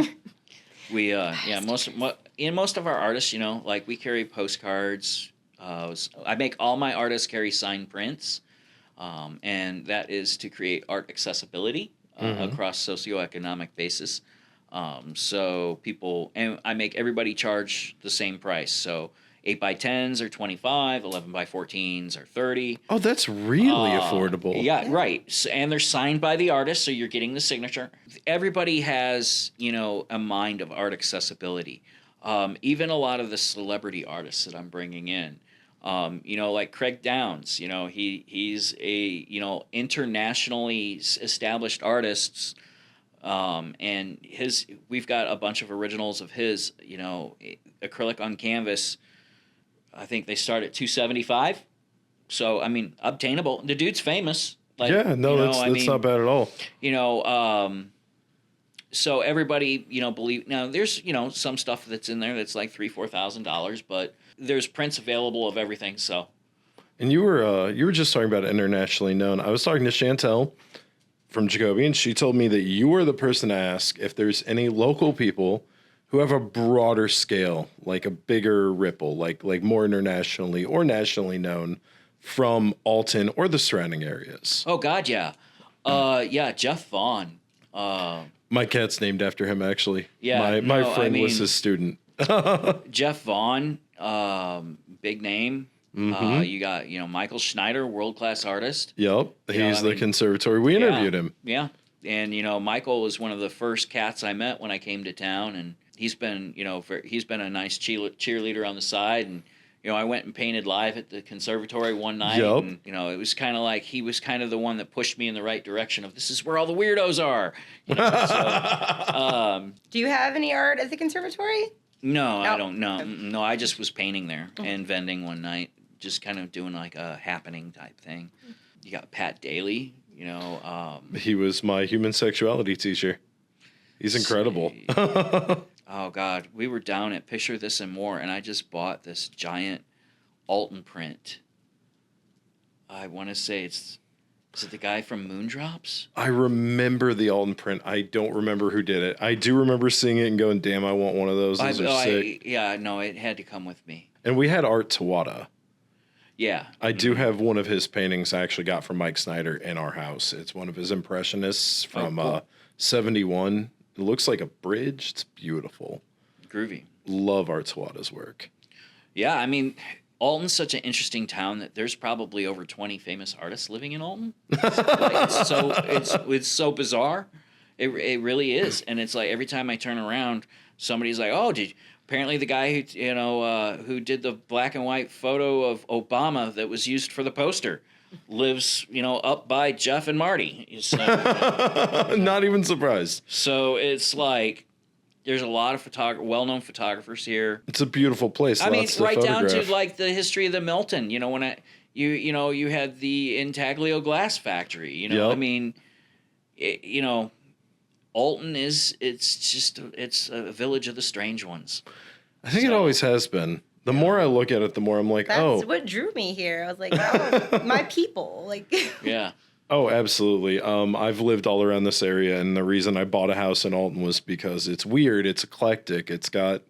Most of our artists, like we carry postcards. I make all my artists carry signed prints, and that is to create art accessibility across socioeconomic basis. So people, and I make everybody charge the same price. So 8x10s are 25, 11x14s are 30. Oh, that's really affordable. Yeah, right. So, and they're signed by the artist, so you're getting the signature. Everybody has, a mind of art accessibility. Even a lot of the celebrity artists that I'm bringing in. Like Craig Downs, he's a, internationally established artist. And we've got a bunch of originals of his, acrylic on canvas. I think they start at $275. So, I mean, obtainable. The dude's famous. Like, yeah, no, that's not bad at all. So everybody, believe now. There's some stuff that's in there that's like $3,000-$4,000, but there's prints available of everything. So, and you were just talking about internationally known. I was talking to Chantel from Jacoby, and she told me that you were the person to ask if there's any local people who have a broader scale, like a bigger ripple, like more internationally or nationally known from Alton or the surrounding areas. Oh God, yeah, Jeff Vaughn. My cat's named after him, actually. Yeah, my friend was his student. Jeff Vaughn, big name. Mm-hmm. You got Michael Schneider, world class artist. Yep, he's the conservatory. We interviewed him. Yeah, and Michael was one of the first cats I met when I came to town, and he's been he's been a nice cheerleader on the side, and I went and painted live at the conservatory one night, and it was kind of like he was kind of the one that pushed me in the right direction of this is where all the weirdos are. Do you have any art at the conservatory? No, I don't know. No, I just was painting there and vending one night, just kind of doing like a happening type thing. You got Pat Daly, he was my human sexuality teacher. He's incredible. Oh God, we were down at Picture This and More, and I just bought this giant Alton print. I want to say is it the guy from Moondrops? I remember the Alton print. I don't remember who did it. I do remember seeing it and going, damn, I want one of those. Those are sick. It had to come with me. And we had Art Tawada. Yeah. I do have one of his paintings I actually got from Mike Snyder in our house. It's one of his Impressionists from cool. 71. It looks like a bridge. It's beautiful. Groovy. Love Art Tawada's work. Yeah, I mean, Alton's such an interesting town that there's probably over 20 famous artists living in Alton. It's so bizarre. It really is, and it's like every time I turn around, somebody's like, "Oh, apparently the guy who did the black and white photo of Obama that was used for the poster lives up by Jeff and Marty." So, not even surprised. So it's like there's a lot of well-known photographers here. It's a beautiful place. I mean, right down to like the history of the Milton. When you had the Intaglio glass factory. Yep. I mean, Alton it's a village of the strange ones. I think it always has been. The more I look at it, the more I'm like, That's what drew me here. I was like, oh, my people. Like, yeah. Oh, absolutely. I've lived all around this area, and the reason I bought a house in Alton was because it's weird, it's eclectic, it's got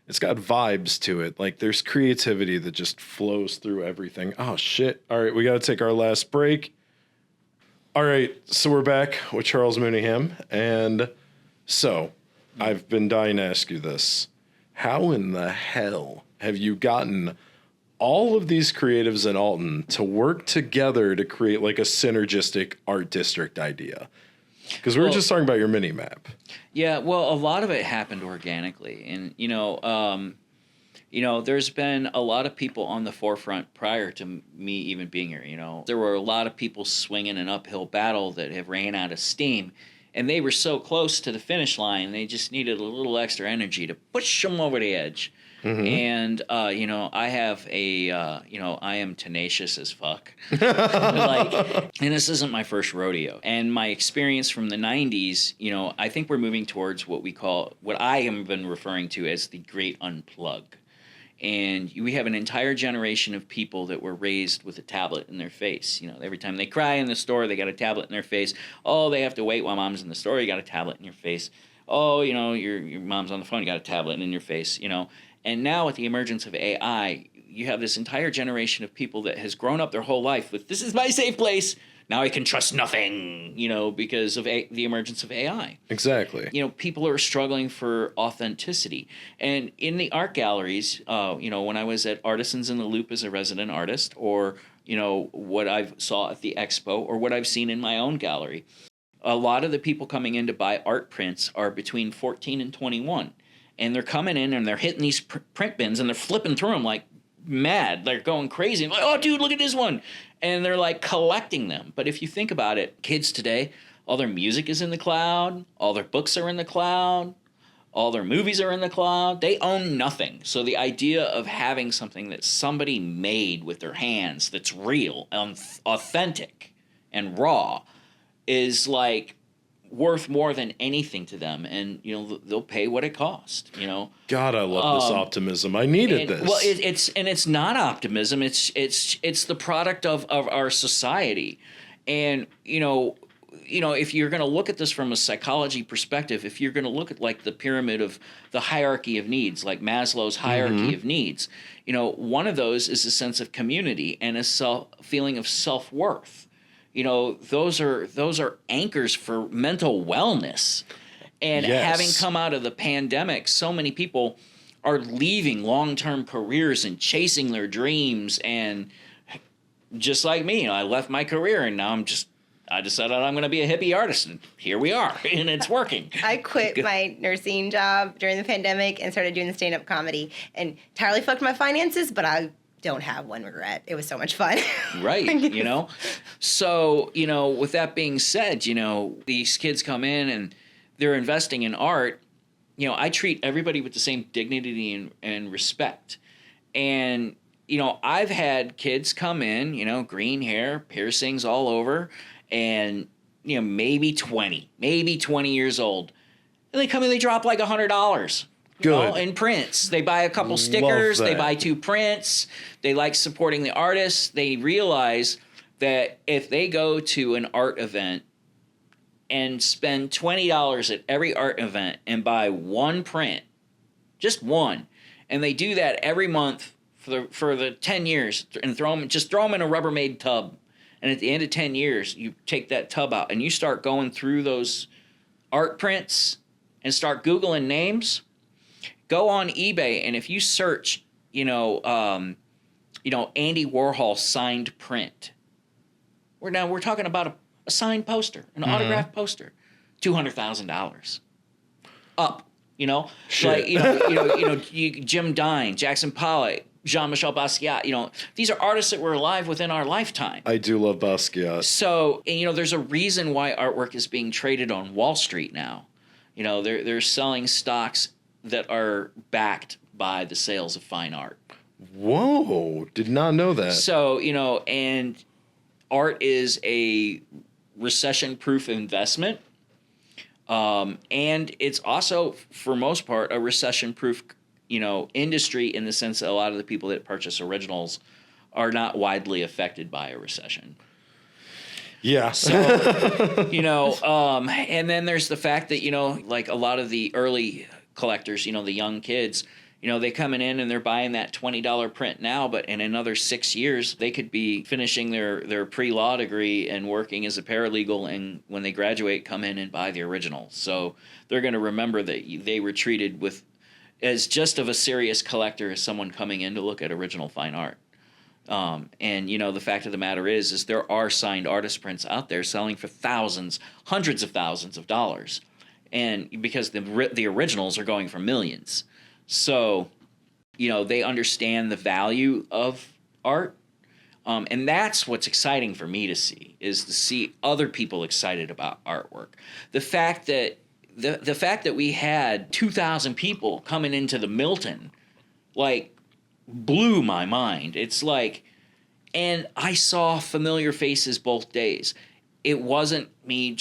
vibes to it. Like there's creativity that just flows through everything. Oh shit. All right, we got to take our last break. All right, so we're back with Charles Mooneyham, and so I've been dying to ask you this. How in the hell have you gotten all of these creatives in Alton to work together to create like a synergistic art district idea? Because we were just talking about your mini map. Yeah, well, a lot of it happened organically, and there's been a lot of people on the forefront prior to me even being here. There were a lot of people swinging an uphill battle that have ran out of steam, and they were so close to the finish line, they just needed a little extra energy to push them over the edge. Mm-hmm. And I have I am tenacious as fuck. And this isn't my first rodeo. And my experience from the 90s, I think we're moving towards what I have been referring to as the great unplug. And we have an entire generation of people that were raised with a tablet in their face. Every time they cry in the store, they got a tablet in their face. Oh, they have to wait while mom's in the store. You got a tablet in your face. Oh, your mom's on the phone. You got a tablet in your face. And now with the emergence of AI, you have this entire generation of people that has grown up their whole life with, this is my safe place. now I can trust nothing, because of the emergence of AI. Exactly. People are struggling for authenticity. And in the art galleries, when I was at Artisans in the Loop as a resident artist, or, what I saw at the expo, or what I've seen in my own gallery, a lot of the people coming in to buy art prints are between 14 and 21. And they're coming in and they're hitting these print bins and they're flipping through them like mad. They're going crazy. Like, oh, dude, look at this one. And they're like collecting them. But if you think about it, kids today, all their music is in the cloud. All their books are in the cloud. All their movies are in the cloud. They own nothing. So the idea of having something that somebody made with their hands that's real and authentic and raw is like worth more than anything to them, and they'll pay what it costs. God, I love this optimism. I needed this. Well, it's not optimism. It's the product of our society, and if you're going to look at this from a psychology perspective, if you're going to look at like the pyramid of the hierarchy of needs, like Maslow's hierarchy of needs, one of those is a sense of community and a feeling of self-worth. Those are anchors for mental wellness. And having come out of the pandemic, so many people are leaving long-term careers and chasing their dreams. And just like me, I left my career and now I decided I'm going to be a hippie artist, and here we are, and it's working. I quit my nursing job during the pandemic and started doing the stand-up comedy, and entirely fucked my finances, but I don't have one regret. It was so much fun. Right. So, with that being said, these kids come in and they're investing in art. I treat everybody with the same dignity and respect. And, I've had kids come in, green hair, piercings all over, and, maybe 20 years old. And they come in, they drop like $100. In prints. They buy a couple stickers, they buy 2 prints, they like supporting the artists. They realize that if they go to an art event and spend $20 at every art event and buy 1 print, just one, and they do that every month for the 10 years and throw them in a Rubbermaid tub, and at the end of 10 years, you take that tub out and you start going through those art prints and start Googling names. Go on eBay, and if you search, Andy Warhol signed print, we're talking about a signed poster, an autographed poster, $200,000 up. Shit. Jim Dine, Jackson Pollock, Jean-Michel Basquiat. These are artists that were alive within our lifetime. I do love Basquiat. So, there's a reason why artwork is being traded on Wall Street now. They're selling stocks that are backed by the sales of fine art. Whoa, did not know that. So, and art is a recession-proof investment. And it's also, for most part, a recession-proof, industry in the sense that a lot of the people that purchase originals are not widely affected by a recession. Yeah. So, and then there's the fact that, like a lot of the early collectors, the young kids, they coming in and they're buying that $20 print now, but in another 6 years, they could be finishing their pre-law degree and working as a paralegal, and when they graduate, come in and buy the original. So they're going to remember that they were treated as just of a serious collector as someone coming in to look at original fine art. And the fact of the matter is there are signed artist prints out there selling for thousands, hundreds of thousands of dollars. And because the originals are going for millions. So, they understand the value of art. And that's what's exciting for me to see other people excited about artwork. The fact that we had 2,000 people coming into the Milton, blew my mind. It's and I saw familiar faces both days. It wasn't me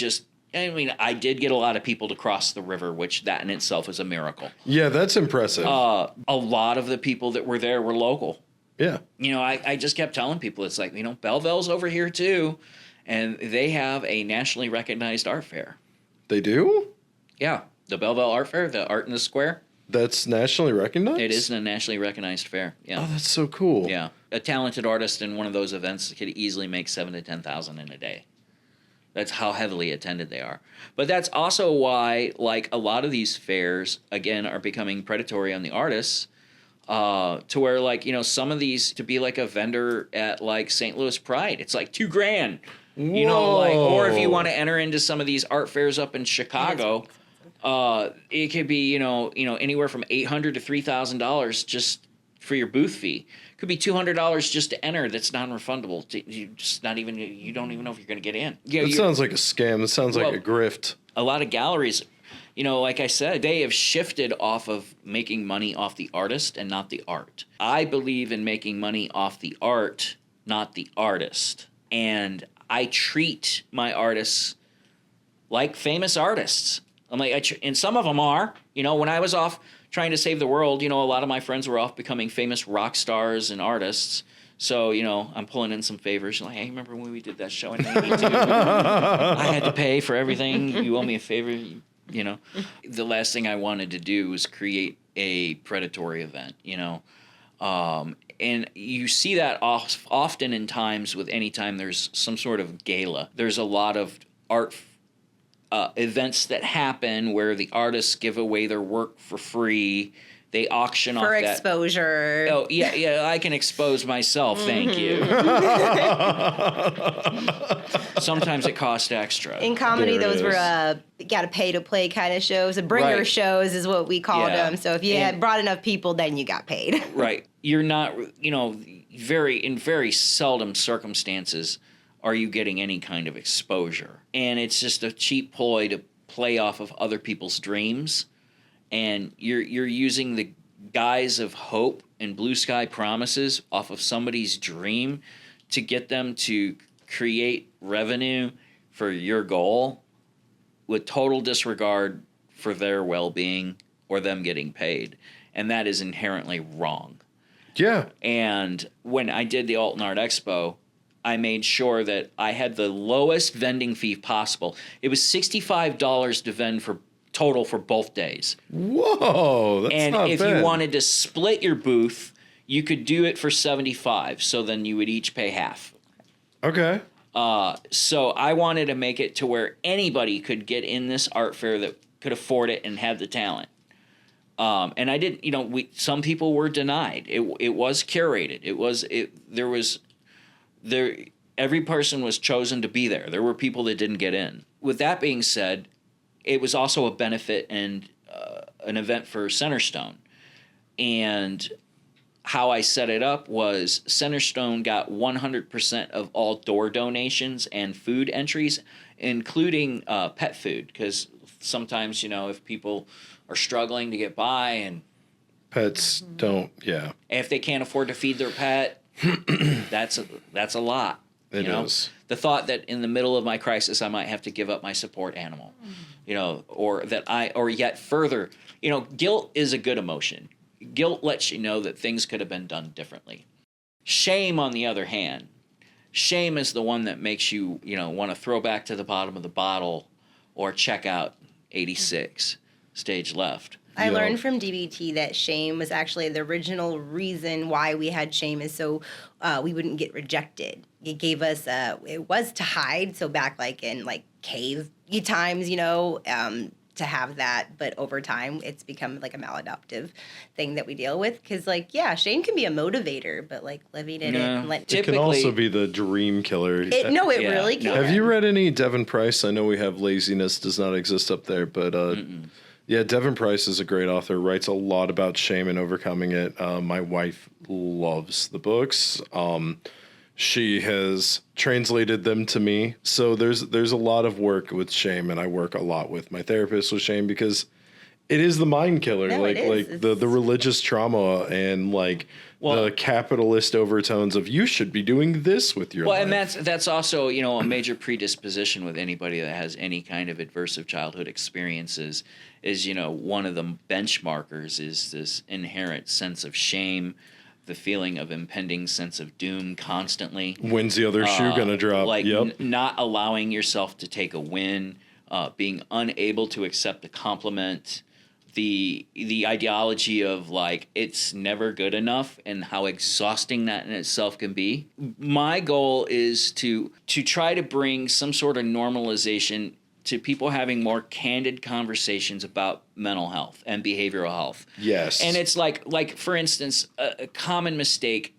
I did get a lot of people to cross the river, which that in itself is a miracle. Yeah, that's impressive. A lot of the people that were there were local. Yeah. I just kept telling people, it's Belleville's over here too, and they have a nationally recognized art fair. They do? Yeah, the Belleville Art Fair, the Art in the Square. That's nationally recognized? It is a nationally recognized fair, yeah. Oh, that's so cool. Yeah. A talented artist in one of those events could easily make $7,000 to $10,000 in a day. That's how heavily attended they are. But that's also why, like, a lot of these fairs, again, are becoming predatory on the artists, to where, like, you know, some of these, to be like a vendor at, like, St. Louis Pride, it's like $2,000. You know, like, or if you want to enter into some of these art fairs up in Chicago, it could be, you know, anywhere from $800 to $3,000 just for your booth fee. It could be $200 just to enter. That's non-refundable. You don't even know if you're going to get in. That sounds like a scam. It sounds like a grift. A lot of galleries, you know, like I said, they have shifted off of making money off the artist and not the art. I believe in making money off the art, not the artist. And I treat my artists like famous artists. I'm like, and some of them are. You know, when I was off trying to save the world, you know, a lot of my friends were off becoming famous rock stars and artists. So, you know, I'm pulling in some favors. Like, hey, remember when we did that show in 92? I had to pay for everything. You owe me a favor, you know. The last thing I wanted to do was create a predatory event, you know. And you see that often in times with any time there's some sort of gala. There's a lot of art events that happen where the artists give away their work for free. They auction off that. For exposure. Oh, yeah, I can expose myself, thank you. Sometimes it costs extra. In comedy, those were gotta pay to play kind of shows. The bringer shows is what we called them. So if you had brought enough people, then you got paid. Right. You're not, you know, in very seldom circumstances are you getting any kind of exposure. And it's just a cheap ploy to play off of other people's dreams. And you're using the guise of hope and blue sky promises off of somebody's dream to get them to create revenue for your goal with total disregard for their well-being or them getting paid. And that is inherently wrong. Yeah. And when I did the Alton Art Expo, I made sure that I had the lowest vending fee possible. It was $65 to vend for total for both days. Whoa, that's and not if bad. You wanted to split your booth, you could do it for $75. So then you would each pay half. Okay. So I wanted to make it to where anybody could get in this art fair that could afford it and have the talent. And I didn't, you know, some people were denied. It was curated. Every person was chosen to be there. There were people that didn't get in. With that being said, it was also a benefit and an event for Centerstone. And how I set it up was Centerstone got 100% of all door donations and food entries, including pet food, because sometimes, you know, if people are struggling to get by and pets don't, if they can't afford to feed their pet, that's a lot. It you know? is. The thought that in the middle of my crisis I might have to give up my support animal, you know, or yet further, you know, guilt is a good emotion. Guilt lets you know that things could have been done differently. Shame, on the other hand, shame is the one that makes you, you know, want to throw back to the bottom of the bottle or check out 86, stage left. I learned from DBT that shame was actually the original reason why we had shame is so we wouldn't get rejected. It gave us, it was to hide. So back like in like cave times, you know, to have that. But over time, it's become like a maladaptive thing that we deal with. Because like, yeah, shame can be a motivator, but like living in it and it can also be the dream killer. Really can. Have you read any Devin Price? I know we have Laziness Does Not Exist up there, but yeah, Devin Price is a great author, writes a lot about shame and overcoming it. My wife loves the books. She has translated them to me. So there's a lot of work with shame, and I work a lot with my therapist with shame because it is the mind killer, the religious trauma and the capitalist overtones of you should be doing this with your life. And that's also, you know, a major predisposition with anybody that has any kind of adversive childhood experiences is, you know, one of the benchmarkers is this inherent sense of shame, the feeling of impending sense of doom constantly. When's the other shoe going to drop? Not allowing yourself to take a win, being unable to accept a compliment, the ideology of like it's never good enough and how exhausting that in itself can be. My goal is to try to bring some sort of normalization to people having more candid conversations about mental health and behavioral health. Yes. And it's like for instance, a common mistake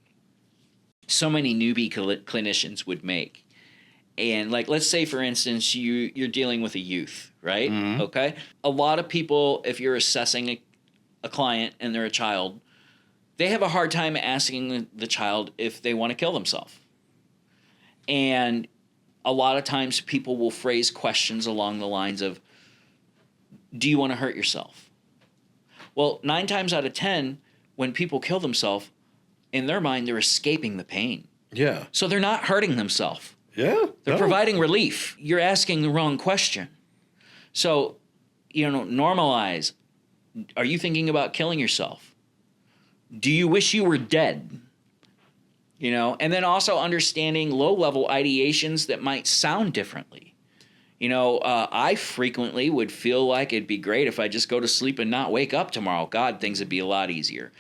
so many newbie clinicians would make. And like, let's say, for instance, you're dealing with a youth, right? Mm-hmm. Okay. A lot of people, if you're assessing a client and they're a child, they have a hard time asking the child if they want to kill themselves. And a lot of times people will phrase questions along the lines of, do you want to hurt yourself? Well, 9 times out of 10, when people kill themselves, in their mind, they're escaping the pain. Yeah. So they're not hurting themselves. Yeah. They're providing relief. You're asking the wrong question. So, normalize. Are you thinking about killing yourself? Do you wish you were dead? And then also understanding low-level ideations that might sound differently. I frequently would feel like it'd be great if I just go to sleep and not wake up tomorrow. God, things would be a lot easier.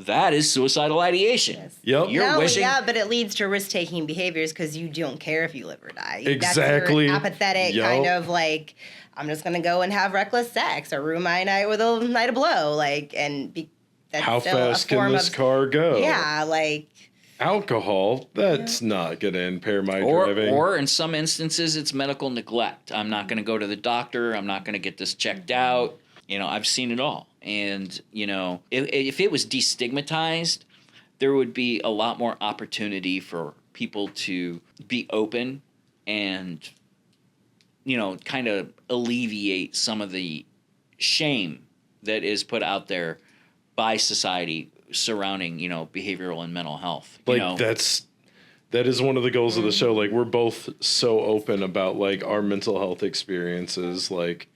That is suicidal ideation. Yes. Yep. You're wishing. Yeah, but it leads to risk-taking behaviors because you don't care if you live or die. Exactly. That's your apathetic kind of like, I'm just gonna go and have reckless sex or ruin my night with a night of blow, that's how still fast a can form this of, car go? Yeah, Alcohol, that's not going to impair my driving. Or in some instances, it's medical neglect. I'm not going to go to the doctor. I'm not going to get this checked out. I've seen it all. And, if it was destigmatized, there would be a lot more opportunity for people to be open and, kind of alleviate some of the shame that is put out there by society surrounding, behavioral and mental health. That is one of the goals of the show. Like, we're both so open about our mental health experiences. Like,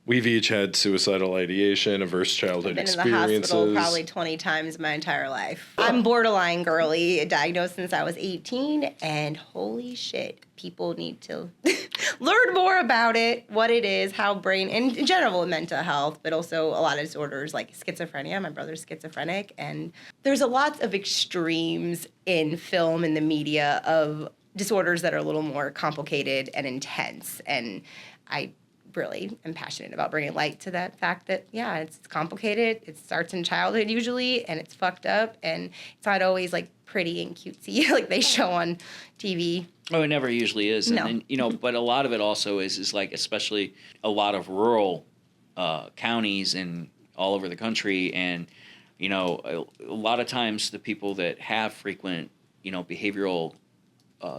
we've each had suicidal ideation, adverse childhood I've been experiences. in the hospital probably 20 times my entire life. I'm borderline girly, diagnosed since I was 18, and holy shit, people need to learn more about it, what it is, how brain, and in general mental health, but also a lot of disorders like schizophrenia. My brother's schizophrenic, and there's a lot of extremes in film and the media of disorders that are a little more complicated and intense, and I really am passionate about bringing light to that fact that, yeah, it's complicated. It starts in childhood usually, and it's fucked up, and it's not always pretty and cutesy like they show on TV. Oh, it never usually is. No. And but a lot of it also is especially a lot of rural counties and all over the country, and a lot of times the people that have frequent behavioral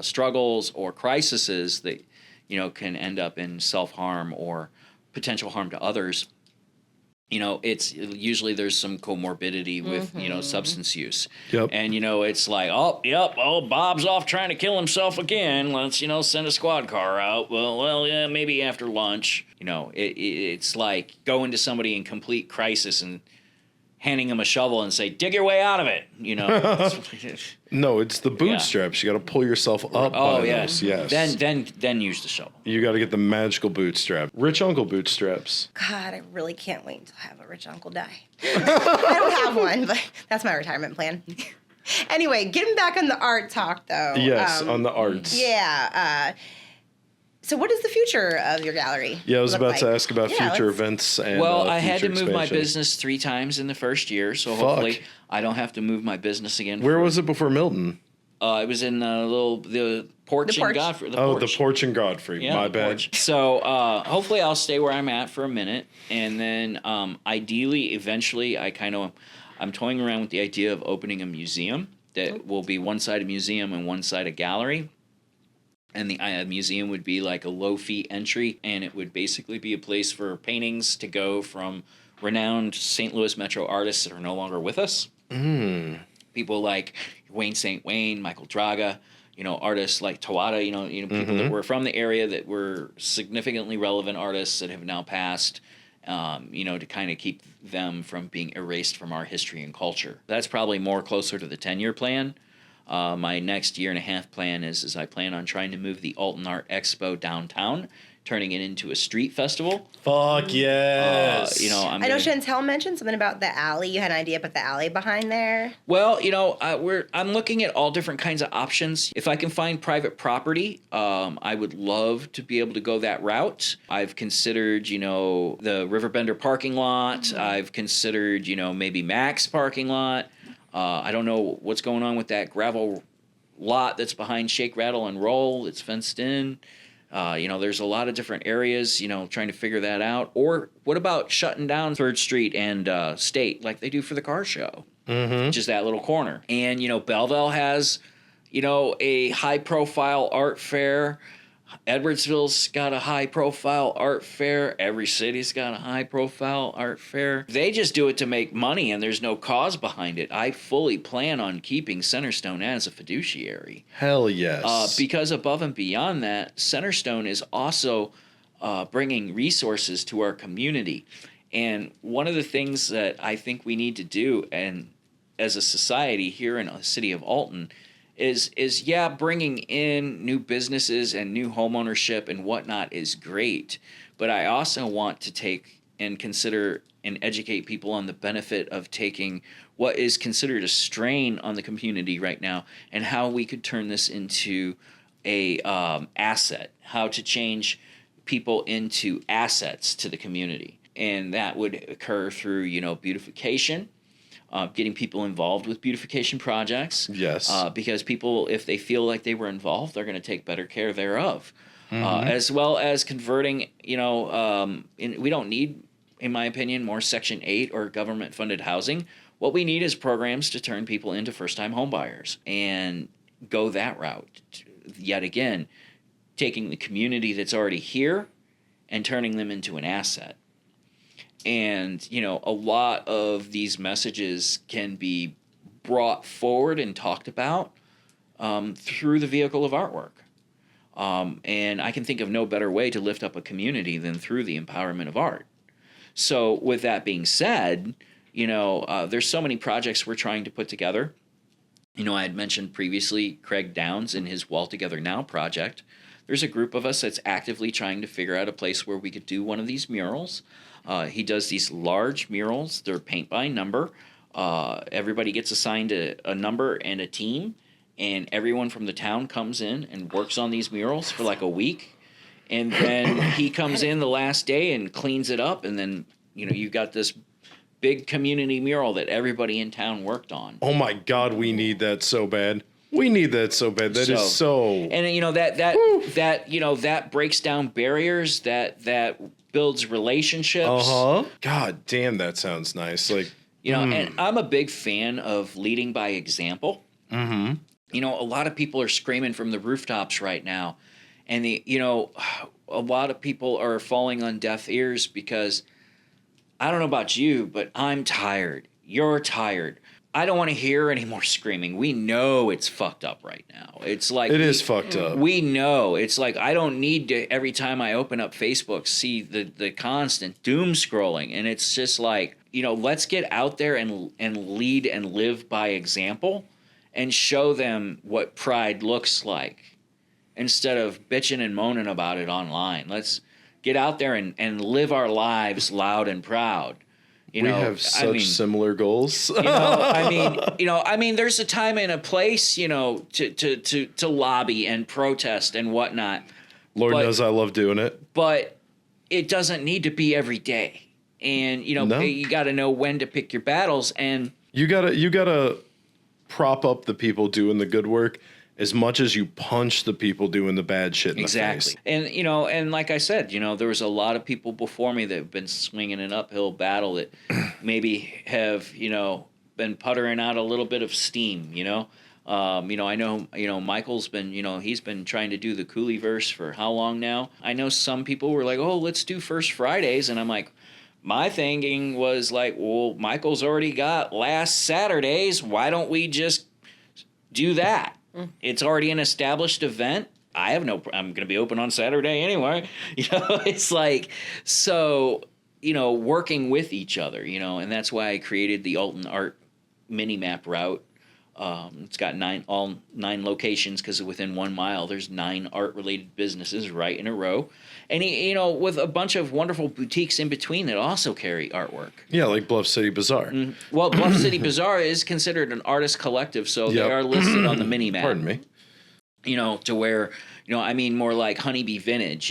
struggles or crises that can end up in self-harm or potential harm to others. It's usually there's some comorbidity with, substance use. Yep. And, it's like, Bob's off trying to kill himself again. Let's, send a squad car out. Well, yeah, maybe after lunch. It's like going to somebody in complete crisis and handing him a shovel and say, dig your way out of it, No, it's the bootstraps. You got to pull yourself up by those. Yes. Then use the shovel. You got to get the magical bootstrap. Rich uncle bootstraps. God, I really can't wait until I have a rich uncle die. I don't have one, but that's my retirement plan. Anyway, getting back on the art talk, though. Yes, on the arts. Yeah. So what is the future of your gallery? Yeah, I was about to like? ask about future events and Well, I had to future move my expansion. business 3 times in the first year, so hopefully I don't have to move my business again. Where was it before Milton? It was in the porch in Godfrey. The porch in Godfrey. Yeah, My the bad. porch. So hopefully I'll stay where I'm at for a minute, and then ideally, eventually, I'm toying around with the idea of opening a museum that will be one side a museum and one side a gallery. And the museum would be like a low-fee entry, and it would basically be a place for paintings to go from renowned St. Louis metro artists that are no longer with us. People like Wayne St. Wayne, Michael Draga, artists like Tawada, people that were from the area that were significantly relevant artists that have now passed, to kind of keep them from being erased from our history and culture. That's probably more closer to the 10-year plan. My next 1.5 year plan is I plan on trying to move the Alton Art Expo downtown turning it into a street festival. Fuck yes. I know Chantel mentioned something about the alley. You had an idea about the alley behind there. Well, I'm looking at all different kinds of options. If I can find private property, I would love to be able to go that route. I've considered, the Riverbender parking lot. I've considered, maybe Max parking lot. I don't know what's going on with that gravel lot that's behind Shake, Rattle, and Roll. It's fenced in. There's a lot of different areas, trying to figure that out. Or what about shutting down 3rd Street and State like they do for the car show? Mm-hmm. Just that little corner. And, Belleville has, a high-profile art fair. Edwardsville's got a high-profile art fair. Every city's got a high-profile art fair. They just do it to make money, and there's no cause behind it. I fully plan on keeping Centerstone as a fiduciary. Hell yes. Because above and beyond that, Centerstone is also bringing resources to our community. And one of the things that I think we need to do, and as a society here in the city of Alton, is bringing in new businesses and new homeownership and whatnot is great, but I also want to take and consider and educate people on the benefit of taking what is considered a strain on the community right now and how we could turn this into a asset, how to change people into assets to the community. And that would occur through, beautification, getting people involved with beautification projects. Yes. Because people, if they feel like they were involved, they're going to take better care thereof. As well as converting, we don't need, in my opinion, more Section 8 or government-funded housing. What we need is programs to turn people into first-time home buyers and go that route. Yet again, taking the community that's already here and turning them into an asset. And, a lot of these messages can be brought forward and talked about through the vehicle of artwork. And I can think of no better way to lift up a community than through the empowerment of art. So with that being said, there's so many projects we're trying to put together. I had mentioned previously Craig Downs and his Wall Together Now project. There's a group of us that's actively trying to figure out a place where we could do one of these murals. He does these large murals. They're paint by number. Everybody gets assigned a number and a team, and everyone from the town comes in and works on these murals for like a week. And then he comes in the last day and cleans it up, and then, you've got this big community mural that everybody in town worked on. Oh my God, we need that so bad. We need that so bad. That is so. And that breaks down barriers. That builds relationships. God damn, that sounds nice. And I'm a big fan of leading by example. Mm-hmm. A lot of people are screaming from the rooftops right now, and a lot of people are falling on deaf ears because I don't know about you, but I'm tired. You're tired. I don't want to hear any more screaming. We know it's fucked up right now. It's like it is fucked up. We know. It's like I don't need to every time I open up Facebook see the constant doom scrolling, and it's just like, let's get out there and lead and live by example and show them what pride looks like instead of bitching and moaning about it online. Let's get out there and live our lives loud and proud. We have such similar goals. There's a time and a place, to lobby and protest and whatnot. Lord knows I love doing it. But it doesn't need to be every day. And, you got to know when to pick your battles. And you gotta prop up the people doing the good work as much as you punch the people doing the bad shit in the face. And, and like I said, there was a lot of people before me that have been swinging an uphill battle that maybe have, been puttering out a little bit of steam, I know, Michael's been, he's been trying to do the Cooley verse for how long now? I know some people were like, oh, let's do First Fridays. And I'm like, my thinking was like, well, Michael's already got last Saturdays. Why don't we just do that? It's already an established event. I'm going to be open on Saturday anyway. It's like, so, working with each other, and that's why I created the Alton Art mini map route. It's got all nine locations because within 1 mile there's 9 art-related businesses right in a row, and with a bunch of wonderful boutiques in between that also carry artwork. Yeah, like Bluff City Bazaar. Well, Bluff City Bazaar is considered an artist collective, so they are listed on the mini map. Pardon me. To where, more like Honeybee Vintage,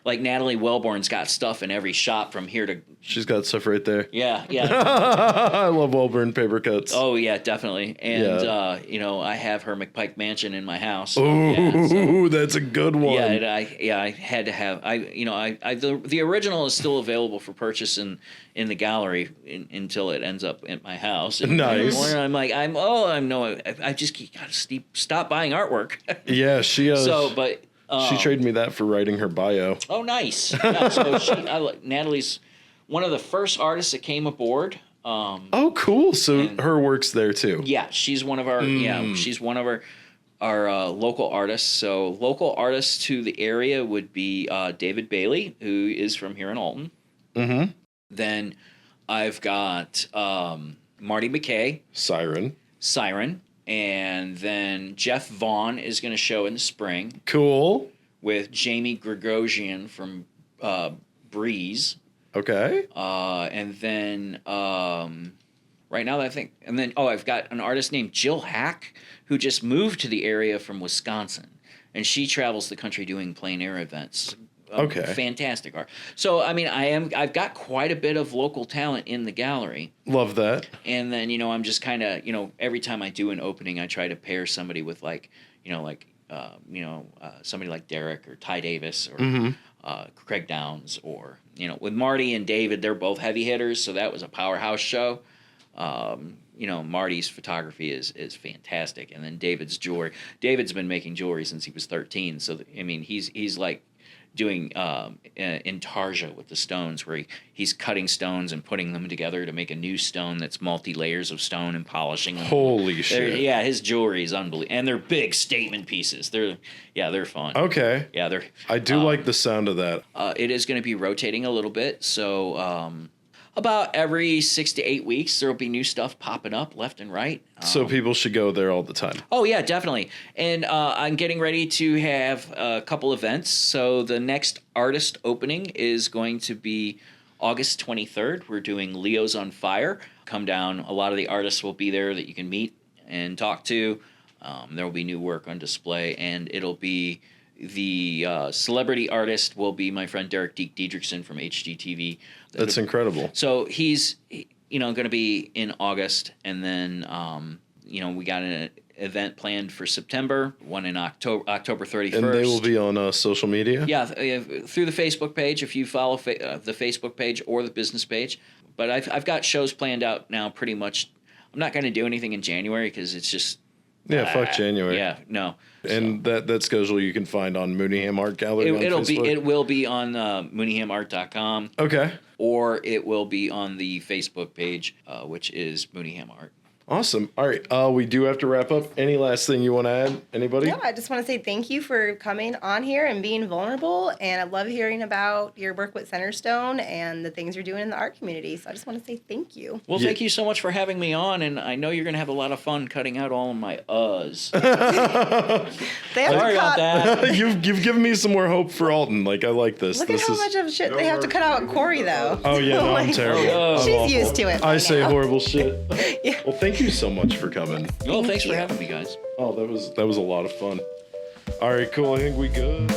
like Natalie Wellborn's got stuff in every shop from here to... She's got stuff right there. Yeah. I love Wellborn paper cuts. Oh, yeah, definitely. And, I have her McPike Mansion in my house. Ooh, that's a good one. Yeah, I had to have... the original is still available for purchase in the gallery until it ends up at my house. And nice. I'm like, I just got to stop buying artwork. Yeah, she she traded me that for writing her bio. Oh, nice. Yeah, so Natalie's one of the first artists that came aboard. Oh, cool. So her work's there too. Yeah, she's one of our she's one of our local artists. So local artists to the area would be David Bailey, who is from here in Alton. Mm-hmm. Then I've got Marty McKay. Siren. And then Jeff Vaughn is going to show in the spring. Cool. With Jamie Gregosian from Breeze. Okay. And then right now I've got an artist named Jill Hack who just moved to the area from Wisconsin, and she travels the country doing plein air events. Okay. Fantastic art. So I've got quite a bit of local talent in the gallery. Love that. And then I'm just kind of every time I do an opening, I try to pair somebody with somebody like Derek or Ty Davis or Craig Downs, or with Marty and David, they're both heavy hitters, so that was a powerhouse show. Marty's photography is fantastic, and then David's jewelry. David's been making jewelry since he was 13, so he's like doing intarsia with the stones, where he's cutting stones and putting them together to make a new stone that's multi-layers of stone and polishing them. Holy shit. Yeah, his jewelry is unbelievable. And they're big statement pieces. They're fun. Okay. Yeah, I do like the sound of that. It is going to be rotating a little bit, so about every 6 to 8 weeks, there will be new stuff popping up left and right. So people should go there all the time. Oh, yeah, definitely. And I'm getting ready to have a couple events. So the next artist opening is going to be August 23rd. We're doing Leo's on Fire. Come down. A lot of the artists will be there that you can meet and talk to. There will be new work on display, and it'll be... The celebrity artist will be my friend Derek Diedrichsen from HGTV. That's incredible. So he's, going to be in August, and then, we got an event planned for September, one in October 31st. And they will be on social media? Yeah, through the Facebook page, if you follow the Facebook page or the business page. But I've got shows planned out now pretty much. I'm not going to do anything in January because it's just... Yeah, fuck January. Yeah, no. And that schedule you can find on Mooneyham Art Gallery on Facebook? It will be on mooneyhamart.com. Okay. Or it will be on the Facebook page, which is Mooneyham Art. Awesome. All right. We do have to wrap up. Any last thing you want to add? Anybody? No, I just want to say thank you for coming on here and being vulnerable. And I love hearing about your work with Centerstone and the things you're doing in the art community. So I just want to say thank you. Well, thank you so much for having me on. And I know you're going to have a lot of fun cutting out all of my Sorry about that. You've given me some more hope for Alton. I like this. Look at how much of shit they have to cut out with Corey, though. Oh, yeah, no, I'm terrible. She's I'm used to it. I say horrible shit. Yeah. Well, thank you so much for coming. Well, thanks for having me, guys. Oh, that was a lot of fun. All right, cool. I think we good.